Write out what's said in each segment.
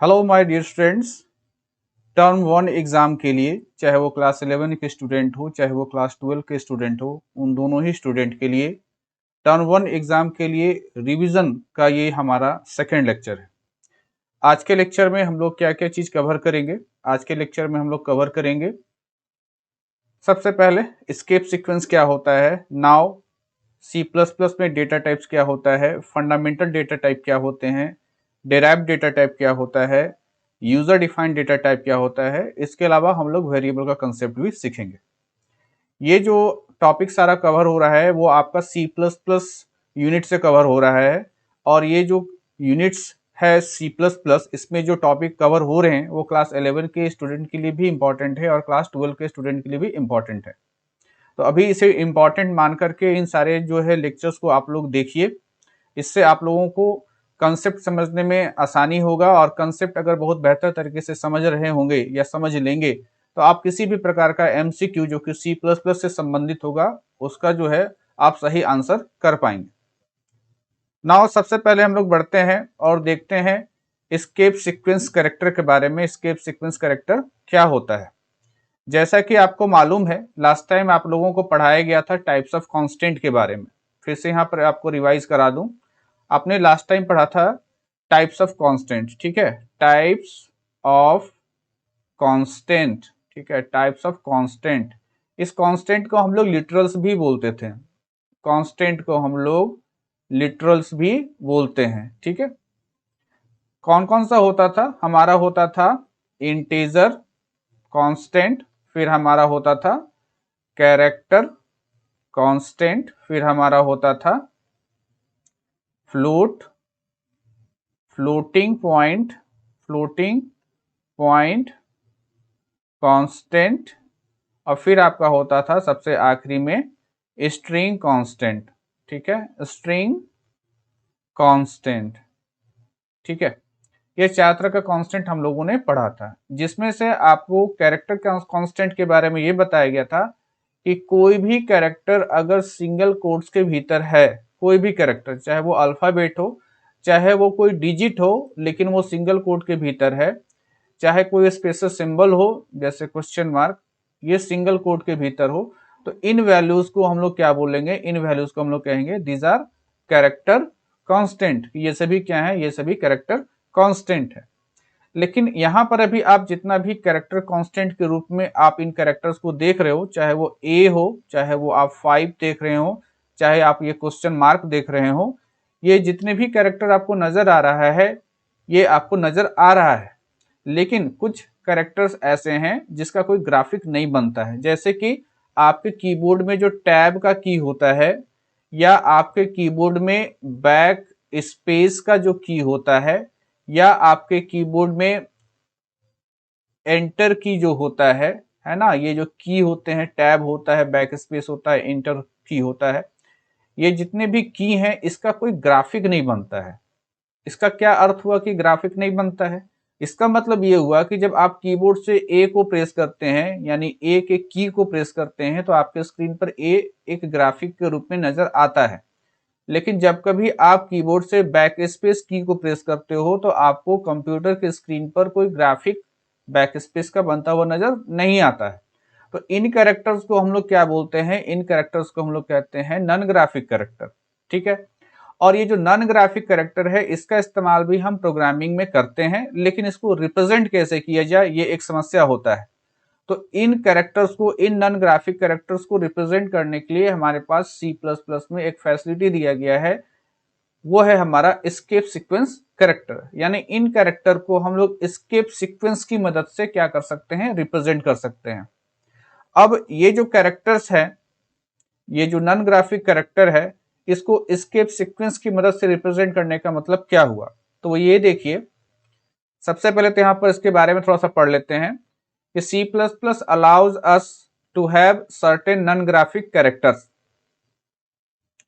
Hello my dear students. Term one exam के लिए चाहे वो क्लास 11 के स्टूडेंट हो चाहे वो क्लास 12 के स्टूडेंट हो, उन दोनों ही स्टूडेंट के लिए टर्म वन एग्ज़ाम के लिए रिवीजन का ये हमारा सेकेंड लेक्चर है। आज के लेक्चर में हम लोग क्या क्या चीज़ कवर करेंगे। आज के लेक्चर में हम लोग कवर करेंगे सबसे पहले एस्केप सीक्वेंस क्या होता है, नाउ सी प्लस प्लस में डेटा टाइप्स क्या होता है, फंडामेंटल डेटा टाइप क्या होते हैं, डेराइव्ड डेटा टाइप क्या होता है, यूजर डिफाइंड डेटा टाइप क्या होता है। इसके अलावा हम लोग वेरिएबल का कंसेप्ट भी सीखेंगे। ये जो टॉपिक सारा कवर हो रहा है वो आपका सी प्लस प्लस यूनिट से कवर हो रहा है, और ये जो यूनिट्स है सी प्लस प्लस, इसमें जो टॉपिक कवर हो रहे हैं वो क्लास 11 के स्टूडेंट के लिए भी इम्पॉर्टेंट है और क्लास 12 के स्टूडेंट के लिए भी इम्पॉर्टेंट है। तो अभी इसे इम्पॉर्टेंट मान करके इन सारे जो है लेक्चर्स को आप लोग देखिए। इससे आप लोगों को कंसेप्ट समझने में आसानी होगा, और कंसेप्ट अगर बहुत बेहतर तरीके से समझ रहे होंगे या समझ लेंगे तो आप किसी भी प्रकार का एमसीक्यू जो कि सी प्लस प्लस से संबंधित होगा उसका जो है आप सही आंसर कर पाएंगे। नाउ सबसे पहले हम लोग बढ़ते हैं और देखते हैं एस्केप सीक्वेंस कैरेक्टर के बारे में। एस्केप सीक्वेंस कैरेक्टर क्या होता है? जैसा कि आपको मालूम है, लास्ट टाइम आप लोगों को पढ़ाया गया था टाइप्स ऑफ कांस्टेंट के बारे में। फिर से यहाँ पर आपको रिवाइज करा दूं। आपने लास्ट टाइम पढ़ा था टाइप्स ऑफ कांस्टेंट, ठीक है, टाइप्स ऑफ कांस्टेंट, ठीक है, टाइप्स ऑफ कांस्टेंट। इस कांस्टेंट को हम लोग लिटरल्स भी बोलते थे। कांस्टेंट को हम लोग लिटरल्स भी बोलते हैं, ठीक है। कौन कौन सा होता था? हमारा होता था इंटीजर कांस्टेंट, फिर हमारा होता था कैरेक्टर कांस्टेंट, फिर हमारा होता था फ्लोट, फ्लोटिंग पॉइंट कांस्टेंट, और फिर आपका होता था सबसे आखिरी में स्ट्रिंग कांस्टेंट, ठीक है, स्ट्रिंग कांस्टेंट, ठीक है। ये चार तरह का कांस्टेंट हम लोगों ने पढ़ा था, जिसमें से आपको कैरेक्टर कांस्टेंट के बारे में ये बताया गया था कि कोई भी कैरेक्टर अगर सिंगल कोट्स के भीतर है, कोई भी कैरेक्टर चाहे वो अल्फाबेट हो चाहे वो कोई डिजिट हो लेकिन वो सिंगल कोट के भीतर है, चाहे कोई स्पेशल सिंबल हो जैसे क्वेश्चन मार्क, ये सिंगल कोट के भीतर हो, तो इन वैल्यूज को हम लोग क्या बोलेंगे? इन वैल्यूज को हम लोग कहेंगे दीज आर कैरेक्टर कांस्टेंट। ये सभी क्या है? ये सभी कैरेक्टर कांस्टेंट है। लेकिन यहाँ पर अभी आप जितना भी कैरेक्टर कांस्टेंट के रूप में आप इन कैरेक्टर्स को देख रहे हो, चाहे वो ए हो, चाहे वो आप 5 देख रहे हो, चाहे आप ये क्वेश्चन मार्क देख रहे हो, ये जितने भी कैरेक्टर आपको नजर आ रहा है ये आपको नजर आ रहा है। लेकिन कुछ कैरेक्टर्स ऐसे हैं जिसका कोई ग्राफिक नहीं बनता है, जैसे कि आपके कीबोर्ड में जो टैब का की होता है, या आपके कीबोर्ड में बैक स्पेस का जो की होता है, या आपके कीबोर्ड में एंटर की जो होता है ना, ये जो की होते हैं, टैब होता है, बैक स्पेस होता है, एंटर की होता है, ये जितने भी की हैं इसका कोई ग्राफिक नहीं बनता है। इसका क्या अर्थ हुआ कि ग्राफिक नहीं बनता है? इसका मतलब ये हुआ कि जब आप कीबोर्ड से ए को प्रेस करते हैं, यानी ए के की को प्रेस करते हैं, तो आपके स्क्रीन पर ए एक ग्राफिक के रूप में नजर आता है। लेकिन जब कभी आप कीबोर्ड से बैक स्पेस की को प्रेस करते हो तो आपको कंप्यूटर के स्क्रीन पर कोई ग्राफिक बैक स्पेस का बनता हुआ नजर नहीं आता है। तो इन कैरेक्टर्स को हम लोग क्या बोलते हैं? इन कैरेक्टर्स को हम लोग कहते हैं नॉन ग्राफिक कैरेक्टर, ठीक है। और ये जो नॉन ग्राफिक कैरेक्टर है इसका इस्तेमाल भी हम प्रोग्रामिंग में करते हैं, लेकिन इसको रिप्रेजेंट कैसे किया जाए ये एक समस्या होता है। तो इन कैरेक्टर्स को, इन नॉन ग्राफिक कैरेक्टर्स को रिप्रेजेंट करने के लिए हमारे पास सी प्लस प्लस में एक फैसिलिटी दिया गया है, वो है हमारा एस्केप सीक्वेंस कैरेक्टर। यानी इन कैरेक्टर को हम लोग एस्केप सीक्वेंस की मदद से क्या कर सकते हैं? रिप्रेजेंट कर सकते हैं। अब ये जो कैरेक्टर्स है, ये जो नॉन ग्राफिक कैरेक्टर है, इसको एस्केप सीक्वेंस की मदद से रिप्रेजेंट करने का मतलब क्या हुआ? तो वो ये देखिए, सबसे पहले तो यहाँ पर इसके बारे में थोड़ा सा पढ़ लेते हैं कि C plus plus allows us to have certain non graphic characters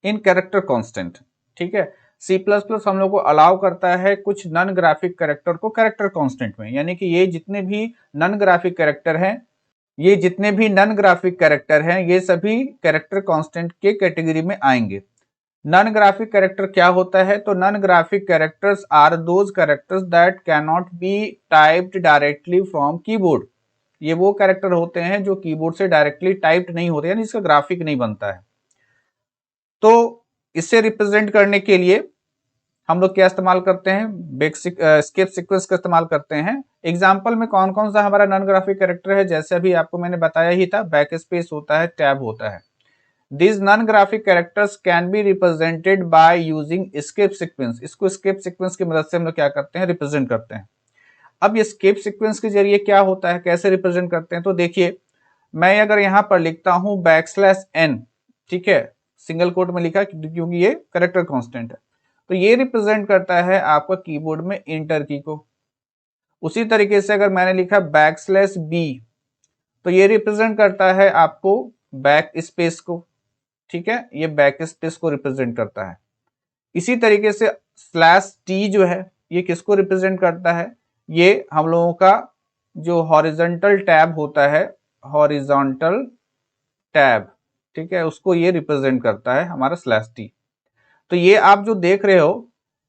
in character constant, ठीक है। सी प्लस प्लस हम लोग को अलाउ करता है कुछ नॉन ग्राफिक कैरेक्टर को कैरेक्टर कांस्टेंट में, यानी कि ये जितने भी नॉन ग्राफिक कैरेक्टर हैं, ये जितने भी नॉन ग्राफिक कैरेक्टर हैं ये सभी कैरेक्टर कांस्टेंट के कैटेगरी में आएंगे। नॉन ग्राफिक कैरेक्टर क्या होता है? तो non graphic characters are those characters that cannot be typed directly from keyboard. ये वो कैरेक्टर होते हैं जो कीबोर्ड से डायरेक्टली टाइप्ड नहीं होते, यानी इसका ग्राफिक नहीं बनता है। तो इसे रिप्रेजेंट करने के लिए हम लोग क्या इस्तेमाल करते हैं? बेसिक स्केप सीक्वेंस का इस्तेमाल करते हैं। एग्जाम्पल में कौन कौन सा हमारा नॉन ग्राफिक कैरेक्टर है? जैसे अभी आपको मैंने बताया ही था, बैक स्पेस होता है, टैब होता है। These non-graphic characters can be represented by using escape sequence। इसको escape sequence की मदद से हम लोग क्या करते हैं? रिप्रेजेंट करते हैं। अब ये escape sequence के जरिए क्या होता है, कैसे रिप्रेजेंट करते हैं? तो देखिए, मैं अगर यहां पर लिखता हूं \n, ठीक है, सिंगल कोट में लिखा क्योंकि ये कैरेक्टर कांस्टेंट है, तो ये रिप्रेजेंट करता है आपका कीबोर्ड में इंटर की को। उसी तरीके से अगर मैंने लिखा \b, तो ये रिप्रेजेंट करता है आपको बैक स्पेस को, ठीक है, ये बैक स्पेस को रिप्रेजेंट करता है। इसी तरीके से /t जो है, ये किसको रिप्रेजेंट करता है? ये हम लोगों का जो हॉरिजॉन्टल टैब होता है, हॉरिजॉन्टल टैब, ठीक है, उसको ये रिप्रेजेंट करता है हमारा /t। तो ये आप जो देख रहे हो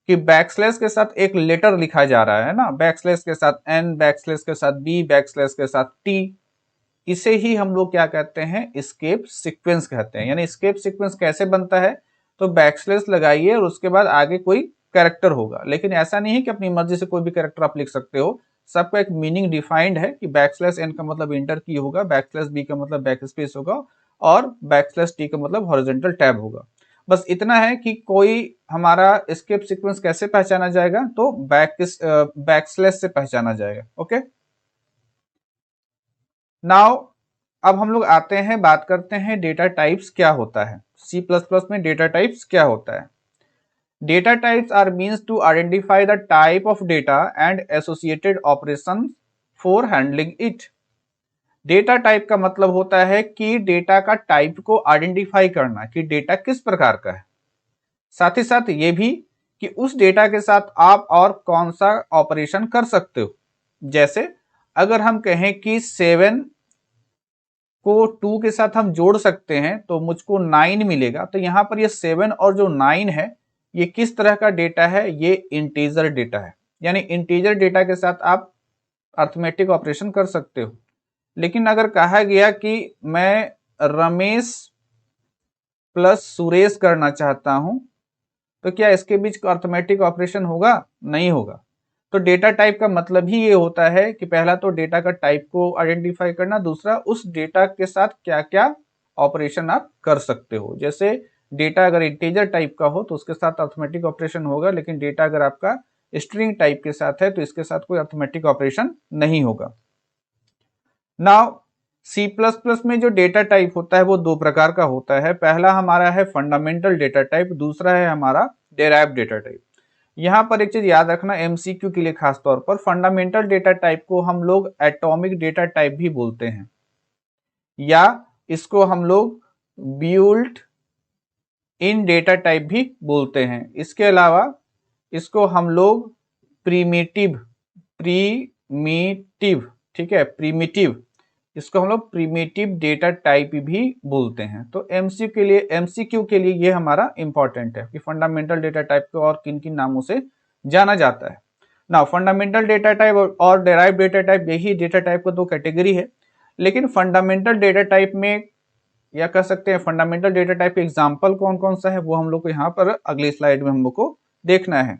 कि बैकस्लैश के साथ एक लेटर लिखा जा रहा है ना, बैकस्लैश के साथ n, बैकस्लैश के साथ b, बैकस्लैश के साथ t, इसे ही हम लोग क्या कहते हैं? एस्केप सीक्वेंस कहते हैं। यानी एस्केप सीक्वेंस कैसे बनता है? तो बैकस्लैश लगाइए और उसके बाद आगे कोई कैरेक्टर होगा, लेकिन ऐसा नहीं है कि अपनी मर्जी से कोई भी कैरेक्टर आप लिख सकते हो। सबका एक मीनिंग डिफाइंड है कि \n का मतलब इंटर की होगा, \b का मतलब बैक स्पेस होगा और \t का मतलब हॉरिजॉन्टल टैब होगा। बस इतना है कि कोई हमारा एस्केप सीक्वेंस कैसे पहचाना जाएगा? तो बैकस्लैश से पहचाना जाएगा। ओके, नाउ अब हम लोग आते हैं, बात करते हैं डेटा टाइप्स क्या होता है। C++ में डेटा टाइप्स क्या होता है? Data types are means to identify the type of data and associated operation for handling it. Data type का मतलब होता है कि डेटा का टाइप को आइडेंटिफाई करना कि डेटा किस प्रकार का है, साथ ही साथ ये भी कि उस डेटा के साथ आप और कौन सा ऑपरेशन कर सकते हो। जैसे अगर हम कहें कि 7 को 2 के साथ हम जोड़ सकते हैं तो मुझको 9 मिलेगा, तो यहां पर ये 7 और जो 9 है ये किस तरह का डेटा है? ये इंटीजर डेटा है। यानी इंटीजर डेटा के साथ आप अर्थमेटिक ऑपरेशन कर सकते हो। लेकिन अगर कहा गया कि मैं रमेश प्लस सुरेश करना चाहता हूं, तो क्या इसके बीच अर्थमेटिक ऑपरेशन होगा? नहीं होगा। तो डेटा टाइप का मतलब ही ये होता है कि पहला तो डेटा का टाइप को आइडेंटिफाई करना, दूसरा उस डेटा के साथ क्या क्या ऑपरेशन आप कर सकते हो। जैसे डेटा अगर इंटीजर टाइप का हो तो उसके साथ अर्थमेटिक ऑपरेशन होगा, लेकिन डेटा अगर आपका स्ट्रिंग टाइप के साथ है तो इसके साथ कोई अर्थमेटिक ऑपरेशन नहीं होगा। नाउ C++ में जो डेटा टाइप होता है वो दो प्रकार का होता है। पहला हमारा है फंडामेंटल डेटा टाइप, दूसरा है हमारा डेराइव्ड डेटा टाइप। यहाँ पर एक चीज याद रखना MCQ के लिए, खास तौर पर फंडामेंटल डेटा टाइप को हम लोग एटॉमिक डेटा टाइप भी बोलते हैं, या इसको हम लोग बिल्ट इन डेटा टाइप भी बोलते हैं। इसके अलावा इसको हम लोग प्रीमिटिव, ठीक है, प्रीमिटिव, इसको हम लोग प्रीमिटिव डेटा टाइप भी बोलते हैं। तो MCQ के लिए ये हमारा इंपॉर्टेंट है कि फंडामेंटल डेटा टाइप को और किन किन नामों से जाना जाता है ना। फंडामेंटल डेटा टाइप और डेराइव डेटा टाइप, यही डेटा टाइप को दो कैटेगरी है। लेकिन फंडामेंटल डेटा टाइप में, या कह सकते हैं फंडामेंटल डेटा टाइप एग्जाम्पल कौन कौन सा है, वो हम लोग को यहाँ पर अगली स्लाइड में हम लोग को देखना है।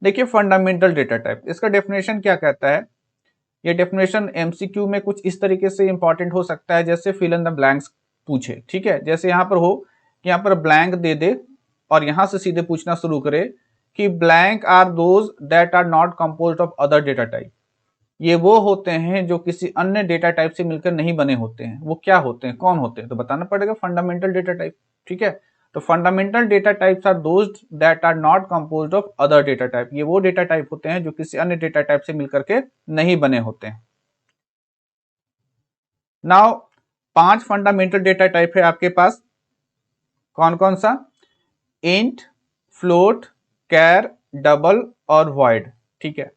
देखिए फंडामेंटल डेटा टाइप, इसका डेफिनेशन क्या कहता है? ये डेफिनेशन MCQ में कुछ इस तरीके से इंपॉर्टेंट हो सकता है, जैसे फिल इन द ब्लैंक्स पूछे, ठीक है। जैसे यहाँ पर हो कि यहाँ पर ब्लैंक दे दे और यहाँ से सीधे पूछना शुरू करे कि blank are those that are not composed of other data type. ये वो होते हैं जो किसी अन्य डेटा टाइप से मिलकर नहीं बने होते हैं। वो क्या होते हैं, कौन होते हैं? तो बताना पड़ेगा फंडामेंटल डेटा टाइप, ठीक है। तो fundamental data types are those that are not composed of other data type. ये वो डेटा टाइप होते हैं जो किसी अन्य डेटा टाइप से मिलकर के नहीं बने होते हैं। नाउ 5 फंडामेंटल डेटा टाइप है आपके पास। कौन कौन सा? इंट, फ्लोट, कैर, डबल और वॉइड, ठीक है।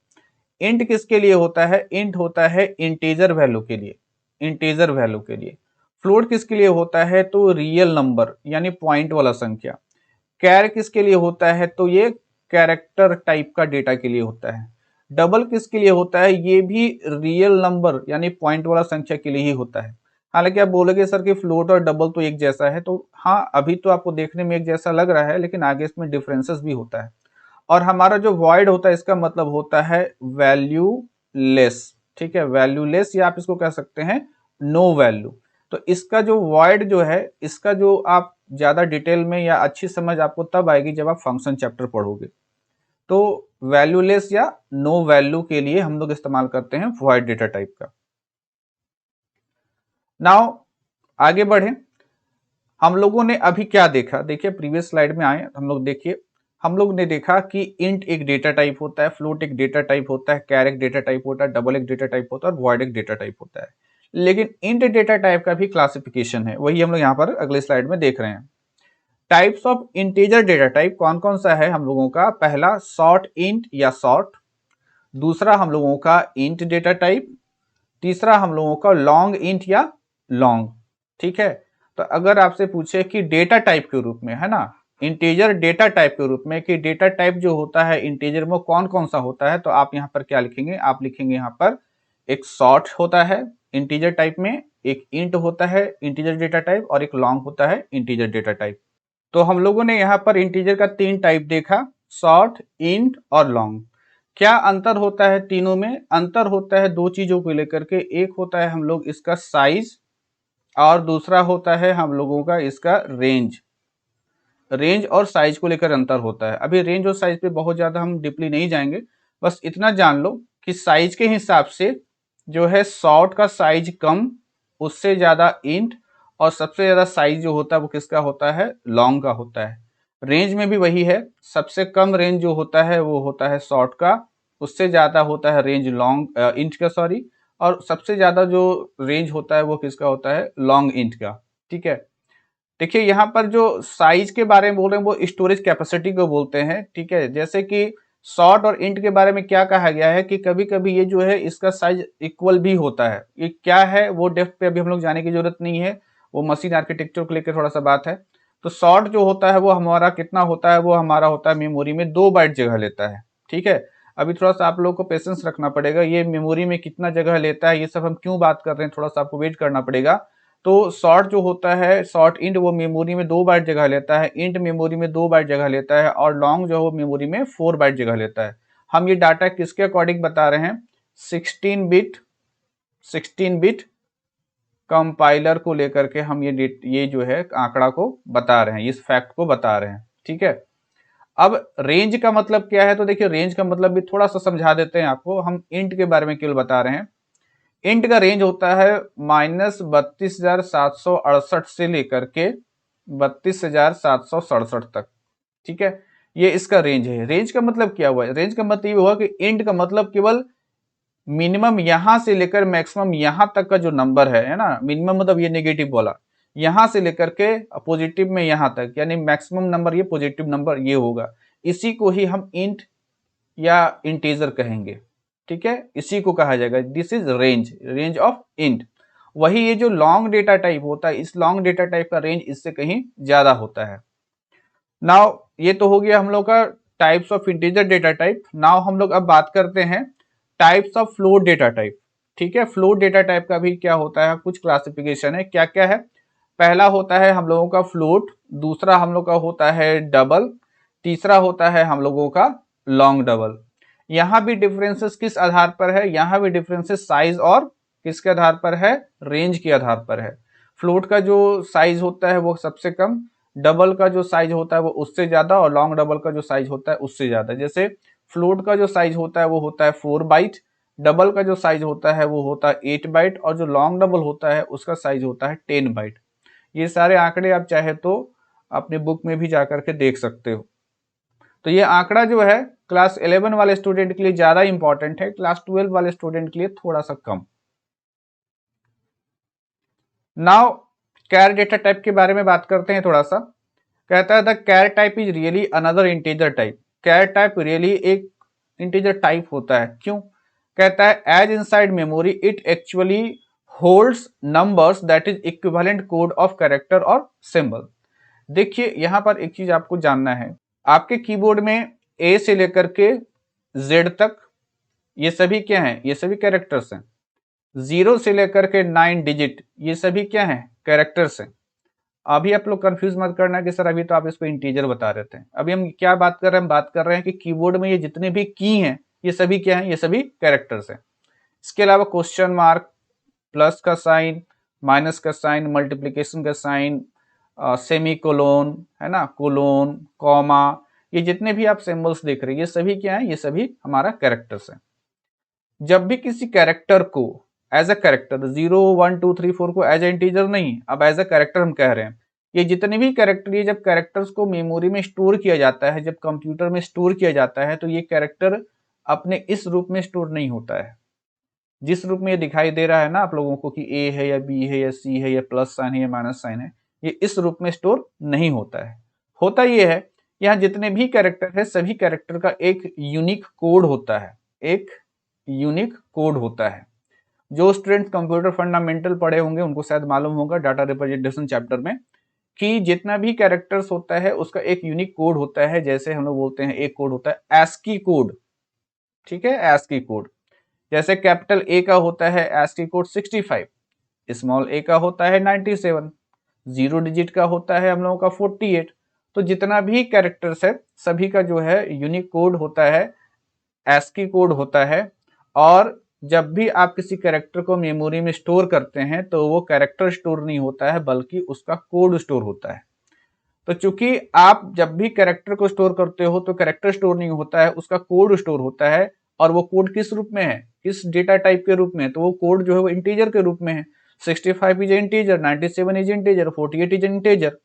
इंट किसके लिए होता है? इंट होता है इंटीजर वैल्यू के लिए, इंटीजर वैल्यू के लिए। फ्लोट किसके लिए होता है? तो रियल नंबर यानी पॉइंट वाला संख्या। कैर किसके लिए होता है? तो ये कैरेक्टर टाइप का डेटा के लिए होता है। डबल किसके लिए होता है? ये भी रियल नंबर यानी पॉइंट वाला संख्या के लिए ही होता है। हालांकि आप बोलोगे सर कि फ्लोट और डबल तो एक जैसा है, तो हाँ, अभी तो आपको देखने में एक जैसा लग रहा है, लेकिन आगे इसमें डिफरेंसेस भी होता है। और हमारा जो वॉइड होता है इसका मतलब होता है वैल्यू लेस। ठीक है, वैल्यू लेस, या आप इसको कह सकते हैं नो वैल्यू। तो इसका जो वॉइड जो है, इसका जो आप ज्यादा डिटेल में या अच्छी समझ आपको तब आएगी जब आप फंक्शन चैप्टर पढ़ोगे। तो वैल्यूलेस या नो वैल्यू के लिए हम लोग इस्तेमाल करते हैं वॉइड डेटा टाइप का। नाउ आगे बढ़े, हम लोगों ने अभी क्या देखा? देखिए प्रीवियस स्लाइड में आए हम लोग, देखिए हम लोग ने देखा कि इंट एक डेटा टाइप होता है, फ्लोट एक डेटा टाइप होता है, कैर एक डेटा टाइप होता है, डबल एक डेटा टाइप होता है और वॉइड एक डेटा टाइप होता है। लेकिन इंट डेटा टाइप का भी क्लासिफिकेशन है, वही हम लोग यहाँ पर अगले स्लाइड में देख रहे हैं। Types of integer data type कौन कौन सा है हम लोगों का? पहला शॉर्ट इंट या शॉर्ट, दूसरा हम लोगों का इंट डेटा टाइप, तीसरा हम लोगों का लॉन्ग इंट या लॉन्ग। ठीक है, तो अगर आपसे पूछे कि डेटा टाइप के रूप में, है ना, इंटीजर डेटा टाइप के रूप में, कि डेटा टाइप जो होता है इंटीजर में कौन कौन सा होता है, तो आप यहाँ पर क्या लिखेंगे? आप लिखेंगे यहाँ पर एक शॉर्ट होता है इंटीजर टाइप में, एक इंट होता है इंटीजर डेटा टाइप, और एक लॉन्ग होता है इंटीजर डेटा टाइप। तो हम लोगों ने यहाँ पर इंटीजर का 3 टाइप देखा, शॉर्ट, इंट और लॉन्ग। क्या अंतर होता है तीनों में? अंतर होता है 2 चीजों को लेकर के। एक होता है हम लोग इसका साइज, और दूसरा होता है हम लोगों का इसका रेंज। रेंज और साइज को लेकर अंतर होता है। अभी रेंज और साइज पे बहुत ज्यादा हम डीपली नहीं जाएंगे, बस इतना जान लो कि साइज के हिसाब से जो है शॉर्ट का साइज कम, उससे ज्यादा इंट, और सबसे ज्यादा साइज जो होता है वो किसका होता है? लॉन्ग का होता है। रेंज में भी वही है, सबसे कम रेंज जो होता है वो होता है शॉर्ट का, उससे ज्यादा होता है रेंज लॉन्ग इंट का, सॉरी, और सबसे ज्यादा जो रेंज होता है वो किसका होता है? लॉन्ग इंट का। ठीक है, देखिए यहाँ पर जो साइज के बारे में बोल रहे हैं वो स्टोरेज कैपेसिटी को बोलते हैं। ठीक है, जैसे कि शॉर्ट और इंट के बारे में क्या कहा गया है कि कभी कभी ये जो है इसका साइज इक्वल भी होता है। ये क्या है वो डेप्थ पे अभी हम लोग जाने की जरूरत नहीं है, वो मशीन आर्किटेक्चर को लेकर थोड़ा सा बात है। तो शॉर्ट जो होता है वो हमारा कितना होता है? वो हमारा होता है मेमोरी में 2 बाइट जगह लेता है। ठीक है, अभी थोड़ा सा आप लोगों को पेशेंस रखना पड़ेगा, ये मेमोरी में कितना जगह लेता है ये सब हम क्यों बात कर रहे हैं, थोड़ा सा आपको वेट करना पड़ेगा। तो शॉर्ट जो होता है, शॉर्ट इंट, वो मेमोरी में 2 बाइट जगह लेता है, इंट मेमोरी में 2 बाइट जगह लेता है, और लॉन्ग जो है वो मेमोरी में 4 बाइट जगह लेता है। हम ये डाटा किसके अकॉर्डिंग बता रहे हैं? 16 बिट कंपाइलर को लेकर के हम ये जो है आंकड़ा को बता रहे हैं, इस फैक्ट को बता रहे हैं। ठीक है, अब रेंज का मतलब क्या है? तो देखिए रेंज का मतलब भी थोड़ा सा समझा देते हैं आपको। हम इंट के बारे में केवल बता रहे हैं। इंट का रेंज होता है -32,768 से लेकर के 32,767 तक। ठीक है, ये इसका रेंज है। रेंज का मतलब क्या हुआ? रेंज का मतलब ये हुआ कि इंट का मतलब केवल मिनिमम यहां से लेकर मैक्सिमम यहां तक का जो नंबर है ना, मिनिमम मतलब ये नेगेटिव वाला, यहां से लेकर के पॉजिटिव में यहां तक, यानी मैक्सिमम नंबर ये पॉजिटिव नंबर ये होगा, इसी को ही हम इंट या इंटीजर कहेंगे। ठीक है, इसी को कहा जाएगा, this is range, range of int. वही ये जो लॉन्ग डेटा टाइप होता है, इस लॉन्ग डेटा टाइप का रेंज इससे कहीं ज्यादा होता है। नाउ ये तो हो गया हम लोग का types of integer data type. Now हम लोग अब बात करते हैं types of float data type. ठीक है, फ्लोट डेटा टाइप का भी क्या होता है, कुछ क्लासिफिकेशन है। क्या क्या है? पहला होता है हम लोगों का फ्लोट, दूसरा हम लोग का होता है डबल, तीसरा होता है हम लोगों का लॉन्ग डबल। यहां भी डिफरेंसेस किस आधार पर है? यहां भी डिफरेंसेस साइज और किसके आधार पर है? रेंज के आधार पर है। फ्लोट का जो साइज होता है वो सबसे कम, डबल का जो साइज होता है वो उससे ज्यादा, और लॉन्ग डबल का जो साइज होता है उससे ज्यादा। जैसे फ्लोट का जो साइज होता है वो होता है 4 बाइट, डबल का जो साइज होता है वो होता है 8 बाइट, और जो लॉन्ग डबल होता है उसका साइज होता है 10 बाइट। ये सारे आंकड़े आप चाहे तो अपने बुक में भी जाकर के देख सकते हो। तो ये आंकड़ा जो है क्लास 11 वाले स्टूडेंट के लिए ज्यादा इंपॉर्टेंट है, क्लास 12 वाले स्टूडेंट के लिए थोड़ा सा कम। नाउ कैर डेटा टाइप के बारे में बात करते हैं थोड़ा सा। कहता है the char type is really another integer type. Char type really एक इंटीजर टाइप होता है। क्यों? कहता है as inside memory it actually holds numbers that is equivalent code of character और सिंबल। देखिए यहां पर एक चीज आपको जानना है, आपके कीबोर्ड में ए से लेकर के जेड तक ये सभी क्या हैं, ये सभी कैरेक्टर्स हैं। 0 से लेकर के 9 डिजिट ये सभी क्या हैं, कैरेक्टर्स हैं। अभी आप लोग कंफ्यूज मत करना कि सर अभी तो आप इसको इंटीजर बता रहे थे। अभी हम क्या बात कर रहे हैं, हम बात कर रहे हैं कि कीबोर्ड में ये जितने भी की हैं ये सभी क्या हैं, ये सभी कैरेक्टर्स हैं। इसके अलावा क्वेश्चन मार्क, प्लस का साइन, माइनस का साइन, मल्टीप्लीकेशन का साइन, सेमी कोलोन है ना, कोलोन, कॉमा, ये जितने भी आप सिंबल्स देख रहे हैं ये सभी क्या है, ये सभी हमारा कैरेक्टर्स है। जब भी किसी कैरेक्टर को एज अ कैरेक्टर 0 1 2 3 4 को एज ए इंटीजर नहीं, अब एज अ कैरेक्टर हम कह रहे हैं, ये जितने भी कैरेक्टर, ये जब कैरेक्टर्स को मेमोरी में स्टोर किया जाता है, जब कंप्यूटर में स्टोर किया जाता है, तो ये कैरेक्टर अपने इस रूप में स्टोर नहीं होता है जिस रूप में ये दिखाई दे रहा है ना आप लोगों को कि ए है या बी है या सी है या प्लस साइन है या माइनस साइन है, ये इस रूप में स्टोर नहीं होता है। होता ये है, यहाँ जितने भी कैरेक्टर है सभी कैरेक्टर का एक यूनिक कोड होता है, एक यूनिक कोड होता है। जो स्टूडेंट कंप्यूटर फंडामेंटल पढ़े होंगे उनको शायद मालूम होगा डाटा रिप्रेजेंटेशन चैप्टर में कि जितना भी कैरेक्टर्स होता है उसका एक यूनिक कोड होता है। जैसे हम लोग बोलते हैं एक कोड होता है ASCII कोड, ठीक है, ASCII कोड। जैसे कैपिटल ए का होता है ASCII कोड 65, स्मॉल ए का होता है 97, 0 डिजिट का होता है हम लोगों का 48। तो जितना भी कैरेक्टर्स है सभी का जो है यूनिक कोड होता है, ASCII कोड होता है। और जब भी आप किसी कैरेक्टर को मेमोरी में स्टोर करते हैं तो वो कैरेक्टर स्टोर नहीं होता है बल्कि उसका कोड स्टोर होता है। तो चूंकि आप जब भी कैरेक्टर को स्टोर करते हो तो कैरेक्टर स्टोर नहीं होता है, उसका कोड स्टोर होता है। और वो कोड किस रूप में है, किस डेटा टाइप के रूप में है, तो वो कोड जो है वो इंटीजर के रूप में है। 65 is integer, 97 is integer, 48 is integer.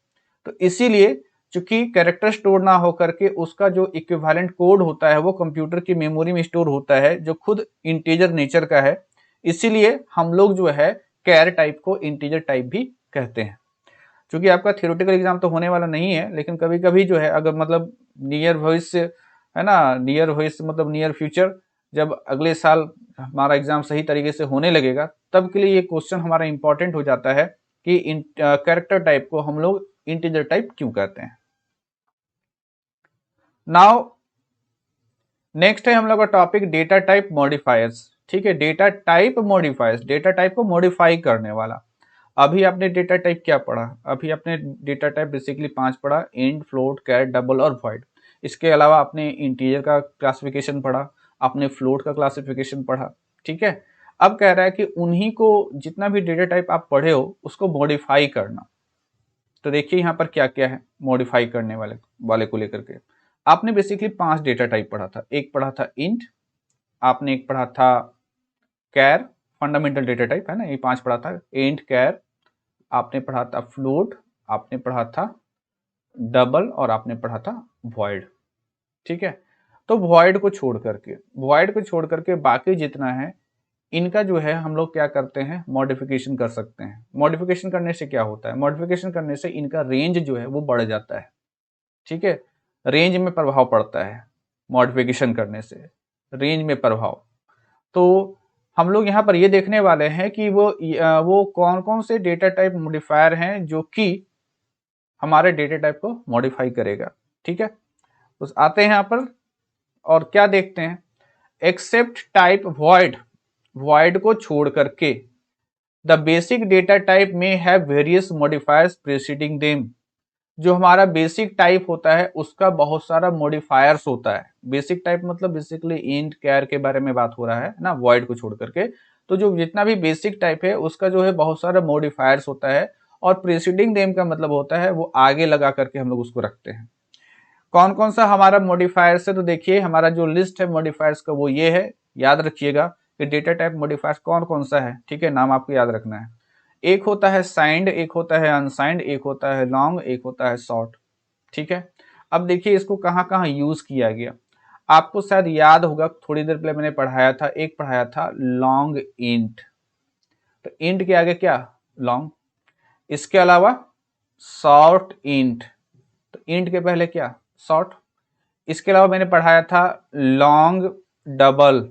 तो इसीलिए चूंकि कैरेक्टर स्टोर ना होकर के उसका जो इक्विवेलेंट कोड होता है वो कंप्यूटर की मेमोरी में स्टोर होता है जो खुद इंटीजर नेचर का है, इसीलिए हम लोग जो है कैर टाइप को इंटीजर टाइप भी कहते हैं। क्योंकि आपका थियोरेटिकल एग्जाम तो होने वाला नहीं है, लेकिन कभी कभी जो है अगर मतलब नियर भविष्य है ना, नियर भविष्य मतलब नियर फ्यूचर, जब अगले साल हमारा एग्जाम सही तरीके से होने लगेगा तब के लिए ये क्वेश्चन हमारा इंपॉर्टेंट हो जाता है कि कैरेक्टर टाइप को हम लोग इंटीजर टाइप क्यों कहते हैं। नाउ नेक्स्ट है हम लोग का टॉपिक डेटा टाइप मॉडिफायर्स। ठीक है, data type modifiers, data type को मॉडिफाई करने वाला। अभी आपने डेटा टाइप क्या पढ़ा, अभी आपने डेटा टाइप बेसिकली 5 पढ़ा, इंट, फ्लोट, कैर, डबल और वॉइड। इसके अलावा आपने इंटीजर का क्लासिफिकेशन पढ़ा, आपने फ्लोट का क्लासिफिकेशन पढ़ा। ठीक है, अब कह रहा है कि उन्हीं को जितना भी डेटा टाइप आप पढ़े हो उसको मॉडिफाई करना। तो देखिए यहाँ पर क्या क्या है मॉडिफाई करने वाले को लेकर के। आपने बेसिकली 5 डेटा टाइप पढ़ा था। एक पढ़ा था इंट, आपने एक पढ़ा था कैर, फंडामेंटल डेटा टाइप है ना, ये 5 पढ़ा था, इंट, कैर, आपने पढ़ा था फ्लोट, आपने पढ़ा था डबल और आपने पढ़ा था वॉइड। ठीक है, तो वॉइड को छोड़ करके बाकी जितना है इनका जो है हम लोग क्या करते हैं, मॉडिफिकेशन कर सकते हैं। मॉडिफिकेशन करने से क्या होता है, मॉडिफिकेशन करने से इनका रेंज जो है वो बढ़ जाता है। ठीक है, रेंज में प्रभाव पड़ता है मॉडिफिकेशन करने से, रेंज में प्रभाव। तो हम लोग यहाँ पर ये देखने वाले हैं कि वो कौन कौन से डेटा टाइप मॉडिफायर हैं जो कि हमारे डेटा टाइप को मॉडिफाई करेगा। ठीक है, तो आते हैं यहाँ पर और क्या देखते हैं, एक्सेप्ट टाइप वॉइड, वॉइड को छोड़ करके द बेसिक डेटा टाइप में have various modifiers preceding them. जो हमारा बेसिक टाइप होता है उसका बहुत सारा मॉडिफायर्स होता है। बेसिक टाइप मतलब बेसिकली इंट, कैर के बारे में बात हो रहा है ना, वॉइड को छोड़ करके। तो जो जितना भी बेसिक टाइप है उसका जो है बहुत सारा मॉडिफायर्स होता है, और प्रीसीडिंग देम का मतलब होता है वो आगे लगा करके हम लोग उसको रखते हैं। कौन कौन सा हमारा मॉडिफायर्स है, तो देखिए हमारा जो लिस्ट है मॉडिफायर्स का वो ये है। याद रखिएगा कि डेटा टाइप मॉडिफायर्स कौन कौन सा है। ठीक है, नाम आपको याद रखना है। एक होता है साइंड, एक होता है अनसाइंड, एक होता है लॉन्ग, एक होता है शॉर्ट। ठीक है, अब देखिए इसको कहाँ कहाँ यूज किया गया। आपको शायद याद होगा थोड़ी देर पहले मैंने पढ़ाया था, एक पढ़ाया था लॉन्ग इंट। तो इंट के आगे क्या, लॉन्ग। इसके अलावा शॉर्ट इंट, तो इंट के पहले क्या, शॉर्ट। इसके अलावा मैंने पढ़ाया था लॉन्ग डबल।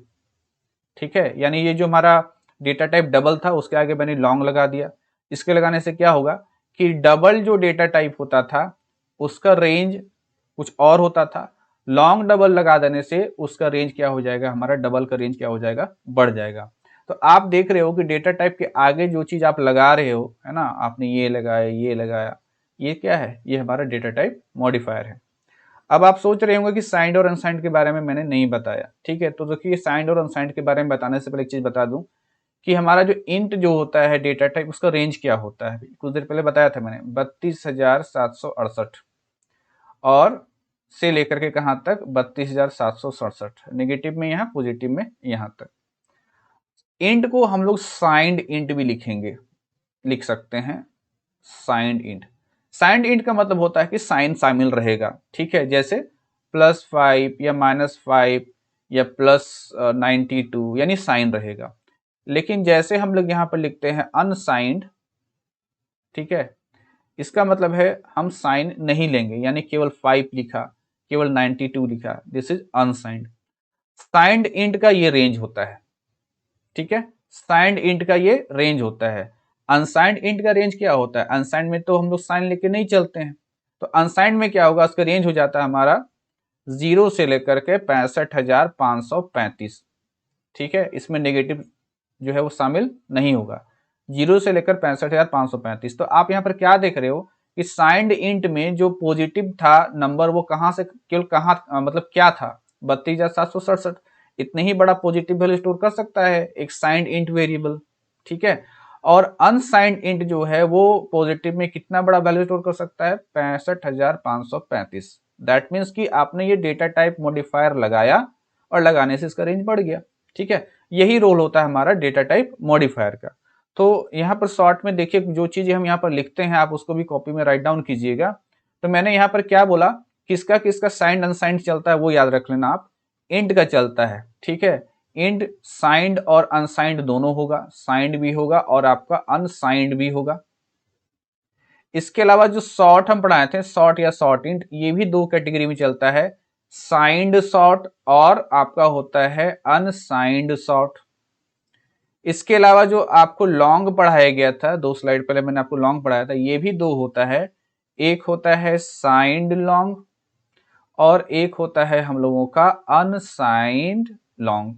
ठीक है, यानी ये जो हमारा डेटा टाइप डबल था, उसके आगे मैंने लॉन्ग लगा दिया। इसके लगाने से क्या होगा कि डबल जो डेटा टाइप होता था उसका रेंज कुछ और होता था, लॉन्ग डबल लगा देने से उसका रेंज क्या हो जाएगा, हमारा डबल का रेंज क्या हो जाएगा, बढ़ जाएगा। तो आप देख रहे हो कि डेटा टाइप के आगे जो चीज आप लगा रहे हो, है ना, आपने ये लगाया, ये लगाया, ये क्या है, ये हमारा डेटा टाइप मॉडिफायर है। अब आप सोच रहे होंगे कि साइंड और अनसाइंड के बारे में मैंने नहीं बताया, ठीक है। तो देखिए साइंड और अनसाइंड के बारे में बताने से पहले एक चीज बता दूं कि हमारा जो इंट जो होता है डेटा टाइप, उसका रेंज क्या होता है। कुछ देर पहले बताया था मैंने, 32,768 और से लेकर के कहां तक, 32,767, नेगेटिव में यहाँ, पॉजिटिव में यहाँ तक। इंट को हम लोग साइंड इंट भी लिखेंगे, लिख सकते हैं साइंड इंट। साइंड इंट का मतलब होता है कि साइन शामिल रहेगा, ठीक है। जैसे +5 या -5 या +92 यानी साइन रहेगा। लेकिन जैसे हम लोग यहाँ पर लिखते हैं अनसाइंड, ठीक है, इसका मतलब है हम साइन नहीं लेंगे, यानी केवल 5 लिखा, केवल 92 लिखा, this is unsigned. Signed int का ये रेंज होता है, ठीक है, साइंड इंट का ये रेंज होता है। अनसाइंड इंट का रेंज क्या होता है, अनसाइंड में तो हम लोग साइन लेके नहीं चलते हैं, तो अनसाइंड में क्या होगा, उसका रेंज हो जाता है हमारा 0 से लेकर के 65,535, ठीक है। इसमें नेगेटिव जो है वो शामिल नहीं होगा, 0 से लेकर 65,535। तो आप यहाँ पर क्या देख रहे हो कि साइंड इंट में जो पॉजिटिव था नंबर, वो कहाँ से केवल कहाँ मतलब क्या था, 32,767। इतने ही बड़ा पॉजिटिव वैल्यू स्टोर कर सकता है एक साइंड इंट वेरिएबल, ठीक है। और अनसाइंड इंट जो है वो पॉजिटिव में कितना बड़ा वैल्यू स्टोर कर सकता है, 65,535। दैट मीन्स कि आपने ये डेटा टाइप मॉडिफायर लगाया और लगाने से इसका रेंज बढ़ गया, ठीक है। यही रोल होता है हमारा डेटा टाइप मॉडिफायर का। तो यहाँ पर शॉर्ट में देखिए, जो चीजें हम यहाँ पर लिखते हैं आप उसको भी कॉपी में राइट डाउन कीजिएगा। तो मैंने यहाँ पर क्या बोला, किसका किसका साइंड अनसाइंड चलता है वो याद रख लेना आप। इंट का चलता है, ठीक है, इंट साइंड और अनसाइंड दोनों होगा, साइंड भी होगा और आपका अनसाइंड भी होगा। इसके अलावा जो शॉर्ट हम पढ़ाए थे, शॉर्ट या शॉर्ट इंट, ये भी दो कैटेगरी में चलता है, साइंड शॉर्ट और आपका होता है अनसाइंड शॉर्ट। इसके अलावा जो आपको लॉन्ग पढ़ाया गया था, 2 स्लाइड पहले मैंने आपको लॉन्ग पढ़ाया था, ये भी दो होता है, एक होता है साइंड लॉन्ग और एक होता है हम लोगों का अनसाइंड लॉन्ग।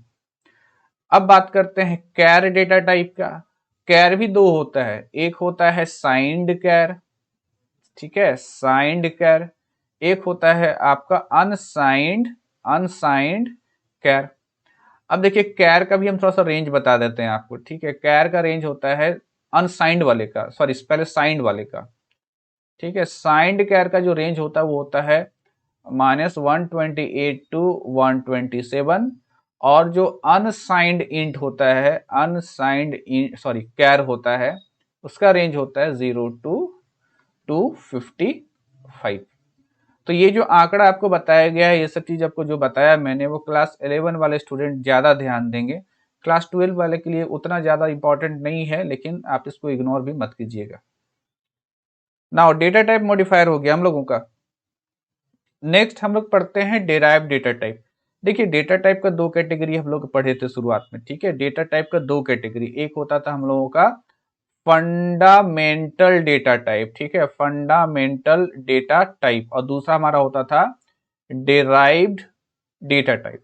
अब बात करते हैं कैर डेटा टाइप का। कैर भी दो होता है, एक होता है साइंड कैर, ठीक है, साइंड कैर, एक होता है आपका अनसाइंड अनसाइंड कैर। अब देखिए कैर का भी हम थोड़ा सा रेंज बता देते हैं आपको, ठीक है। कैर का रेंज होता है अनसाइंड वाले का, सॉरी पहले साइंड वाले का, ठीक है। साइंड कैर का जो रेंज होता है वो होता है -128 to 127, और जो अनसाइंड इंट होता है, अनसाइंड सॉरी कैर होता है, उसका रेंज होता है 0 to 255। तो ये जो आंकड़ा आपको बताया गया है, ये सब चीज आपको जो बताया मैंने, वो क्लास 11 वाले स्टूडेंट ज्यादा ध्यान देंगे, क्लास 12 वाले के लिए उतना ज्यादा इंपॉर्टेंट नहीं है, लेकिन आप इसको इग्नोर भी मत कीजिएगा। नाउ डेटा टाइप मॉडिफायर हो गया हम लोगों का। नेक्स्ट हम लोग पढ़ते हैं डेराइव डेटा टाइप। देखिए डेटा टाइप का दो कैटेगरी हम लोग पढ़े थे शुरुआत में, ठीक है। डेटा टाइप का दो कैटेगरी, एक होता था हम लोगों का फंडामेंटल डेटा टाइप, ठीक है, फंडामेंटल डेटा टाइप, और दूसरा हमारा होता था डेराइव्ड डेटा टाइप,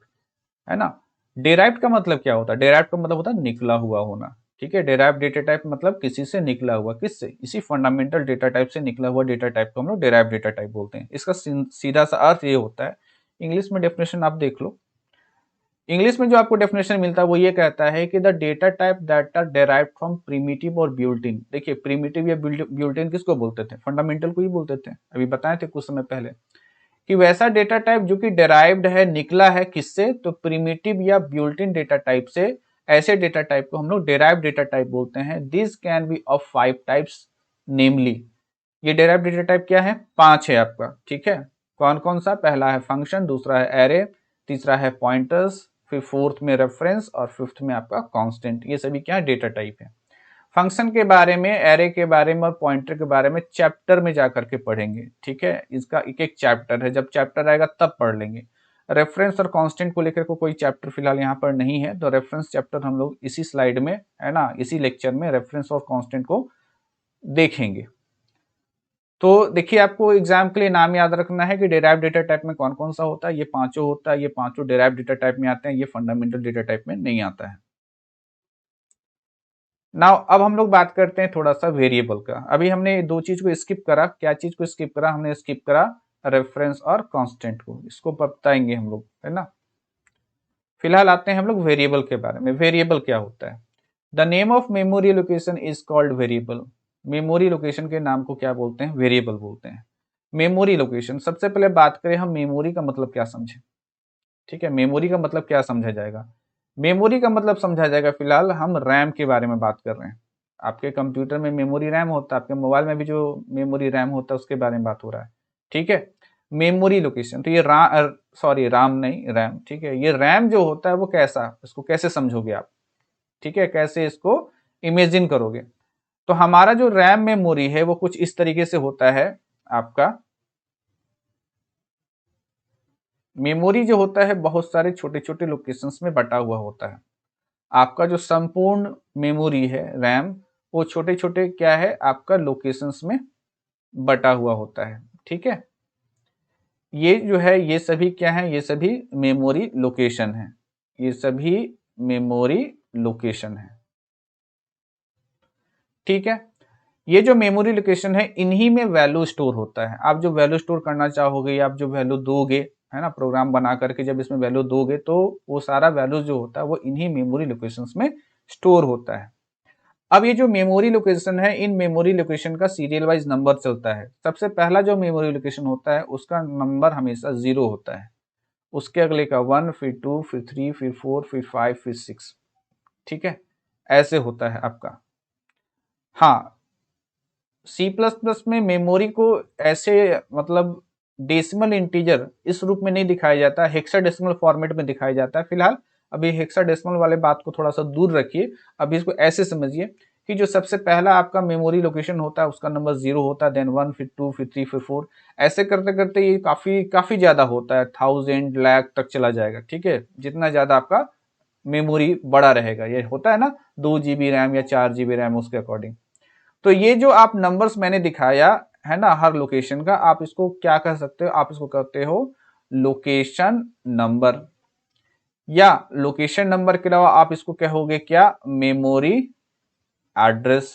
है ना। डेराइव्ड का मतलब क्या होता है, डेराइव्ड का मतलब होता है निकला हुआ होना, ठीक है। डेराइव्ड डेटा टाइप मतलब किसी से निकला हुआ, किससे, इसी फंडामेंटल डेटा टाइप से निकला हुआ डेटा टाइप को हम लोग डेराइव्ड डेटा टाइप बोलते हैं। इसका सीधा सा अर्थ ये होता है, इंग्लिश में डेफिनेशन आप देख लो, इंग्लिश में जो आपको डेफिनेशन मिलता है वो ये कहता है कि the data type that are derived from primitive और ब्यूल्टिन। देखिए प्रिमिटिव या ब्यूल्टिन किसको बोलते थे, फंडामेंटल को ही बोलते थे, अभी बताए थे कुछ समय पहले, कि वैसा डेटा टाइप जो कि डेराइव्ड है, निकला है किससे, तो प्रिमिटिव या ब्यूल्टिन डेटा टाइप से। ऐसे डेटा टाइप को हम लोग डेराइव्ड डेटा टाइप बोलते हैं। This can be of 5 types, namely, ये डेराइव्ड डेटा टाइप क्या है, 5 है आपका, ठीक है। कौन कौन सा, पहला है फंक्शन, दूसरा है एरे, तीसरा है पॉइंटर्स, फिर फोर्थ में रेफरेंस और फिफ्थ में आपका कांस्टेंट। ये सभी क्या डेटा टाइप है। फंक्शन के बारे में, एरे के बारे में और पॉइंटर के बारे में चैप्टर में जाकर के पढ़ेंगे, ठीक है। इसका एक एक चैप्टर है, जब चैप्टर आएगा तब पढ़ लेंगे। रेफरेंस और कांस्टेंट को लेकर कोई चैप्टर फिलहाल यहाँ पर नहीं है, तो रेफरेंस चैप्टर हम लोग इसी स्लाइड में, है ना, इसी लेक्चर में रेफरेंस और कांस्टेंट को देखेंगे। तो देखिए, आपको एग्जाम के लिए नाम याद रखना है कि डेराइव्ड डेटा टाइप में कौन कौन सा होता है। ये पांचों होता है, ये पांचों डेराइव्ड डेटा टाइप में आते हैं, ये फंडामेंटल डेटा टाइप में नहीं आता है। नाउ अब हम लोग बात करते हैं थोड़ा सा वेरिएबल का। अभी हमने दो चीज को स्किप करा। क्या चीज को स्किप करा? हमने स्किप करा रेफरेंस और कांस्टेंट को। इसको बताएंगे हम लोग, है ना। फिलहाल आते हैं हम लोग वेरिएबल के बारे में। वेरिएबल क्या होता है? The name of memory location is called variable. Memory location के नाम को क्या बोलते हैं? वेरिएबल बोलते हैं। मेमोरी लोकेशन, सबसे पहले बात करें हम मेमोरी का मतलब क्या समझे। ठीक है, मेमोरी का मतलब क्या समझा जाएगा? मेमोरी का मतलब समझा जाएगा, फिलहाल हम रैम के बारे में बात कर रहे हैं। आपके कंप्यूटर में मेमोरी रैम होता है, आपके मोबाइल में भी जो मेमोरी रैम होता है उसके बारे में बात हो रहा है। ठीक है, मेमोरी लोकेशन। तो ये राम नहीं, रैम। ठीक है, ये रैम जो होता है वो कैसा, इसको कैसे समझोगे आप? ठीक है, कैसे इसको इमेजिन करोगे? तो हमारा जो रैम मेमोरी है वो कुछ इस तरीके से होता है। आपका मेमोरी जो होता है बहुत सारे छोटे छोटे लोकेशंस में बटा हुआ होता है। आपका जो संपूर्ण मेमोरी है रैम, वो छोटे छोटे क्या है आपका लोकेशंस में बटा हुआ होता है। ठीक है, ये जो है ये सभी क्या है? ये सभी मेमोरी लोकेशन है। ये सभी मेमोरी लोकेशन है। ठीक है, ये जो मेमोरी लोकेशन है इन्हीं में वैल्यू स्टोर होता है। आप जो वैल्यू स्टोर करना चाहोगे या आप जो वैल्यू दोगे, है ना, प्रोग्राम बना करके जब इसमें वैल्यू दोगे तो वो सारा वैल्यू जो होता है वो इन्हीं मेमोरी लोकेशंस में स्टोर होता है। अब ये जो मेमोरी लोकेशन है, इन मेमोरी लोकेशन का सीरियल वाइज नंबर चलता है। सबसे पहला जो मेमोरी लोकेशन होता है उसका नंबर हमेशा 0 होता है। उसके अगले का 1, फिर 2, फिर 3, फिर 4, फिर 5, फिर 6। ठीक है, ऐसे होता है आपका। हाँ, C++ में मेमोरी को ऐसे मतलब डेसिमल इंटीजर इस रूप में नहीं दिखाया जाता, हेक्साडेसिमल फॉर्मेट में दिखाया जाता है। फिलहाल अभी हेक्साडेसिमल वाले बात को थोड़ा सा दूर रखिए। अभी इसको ऐसे समझिए कि जो सबसे पहला आपका मेमोरी लोकेशन होता है उसका नंबर 0 होता है, देन 1, फिर 2, फिर 3, फिर 4। ऐसे करते करते ये काफी काफी ज्यादा होता है, 1000 लाख तक चला जाएगा। ठीक है, जितना ज्यादा आपका मेमोरी बड़ा रहेगा, ये होता है ना 2 GB रैम या 4 GB रैम, उसके अकॉर्डिंग। तो ये जो आप नंबर्स मैंने दिखाया है ना हर लोकेशन का, आप इसको क्या कर सकते हो? आप इसको कहते हो लोकेशन नंबर, या लोकेशन नंबर के अलावा आप इसको कहोगे क्या? Memory address.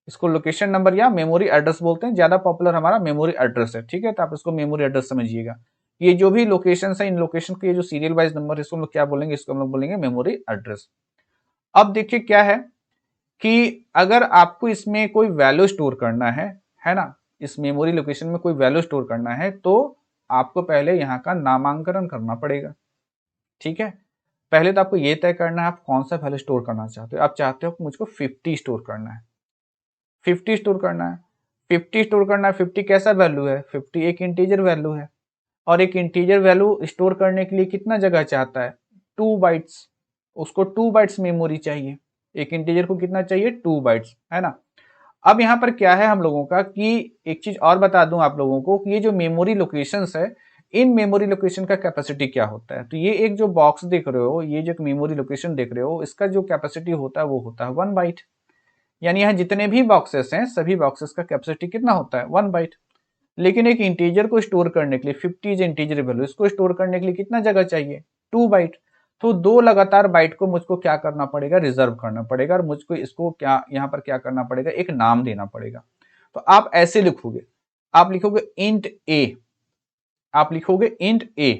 इसको लोकेशन नंबर या मेमोरी एड्रेस बोलते हैं, ज्यादा पॉपुलर हमारा मेमोरी एड्रेस है। ठीक है, तो आप इसको मेमोरी एड्रेस समझिएगा। ये जो भी लोकेशन है, इन लोकेशन के जो सीरियल वाइज नंबर है इसको हम लोग क्या बोलेंगे? इसको हम लोग बोलेंगे मेमोरी एड्रेस। अब देखिए क्या है कि अगर आपको इसमें कोई वैल्यू स्टोर करना है ना, इस मेमोरी लोकेशन में कोई वैल्यू स्टोर करना है तो आपको पहले यहाँ का नामांकन करना पड़ेगा। ठीक है, पहले तो आपको ये तय करना है आप कौन सा वैल्यू स्टोर करना चाहते हो। आप चाहते हो कि मुझको 50 स्टोर करना है, 50 स्टोर करना है, 50 स्टोर करना है। 50 कैसा वैल्यू है? 50 एक इंटीजर वैल्यू है, और एक इंटीजर वैल्यू स्टोर करने के लिए कितना जगह चाहता है? 2 बाइट्स। उसको 2 बाइट्स मेमोरी चाहिए। एक इंटीजर को कितना चाहिए? 2 बाइट्स, है ना। अब यहाँ पर क्या है हम लोगों का कि एक चीज और बता दूं आप लोगों को कि ये जो मेमोरी लोकेशंस है, इन मेमोरी लोकेशन का कैपेसिटी क्या होता है। तो ये एक जो बॉक्स देख रहे हो, ये जो मेमोरी लोकेशन देख रहे हो, इसका जो कैपेसिटी होता है वो होता है 1 बाइट। यानी यहाँ जितने भी बॉक्सेस हैं सभी बॉक्सेस का कैपेसिटी कितना होता है? 1 बाइट। लेकिन एक इंटीजर को स्टोर करने के लिए 50 इज इंटीजर वैल्यू, इसको स्टोर करने के लिए कितना जगह चाहिए? 2 बाइट। तो 2 लगातार बाइट को मुझको क्या करना पड़ेगा? रिजर्व करना पड़ेगा, और मुझको इसको क्या यहाँ पर क्या करना पड़ेगा? एक नाम देना पड़ेगा। तो आप ऐसे लिखोगे, आप लिखोगे इंट ए। आप लिखोगे int A.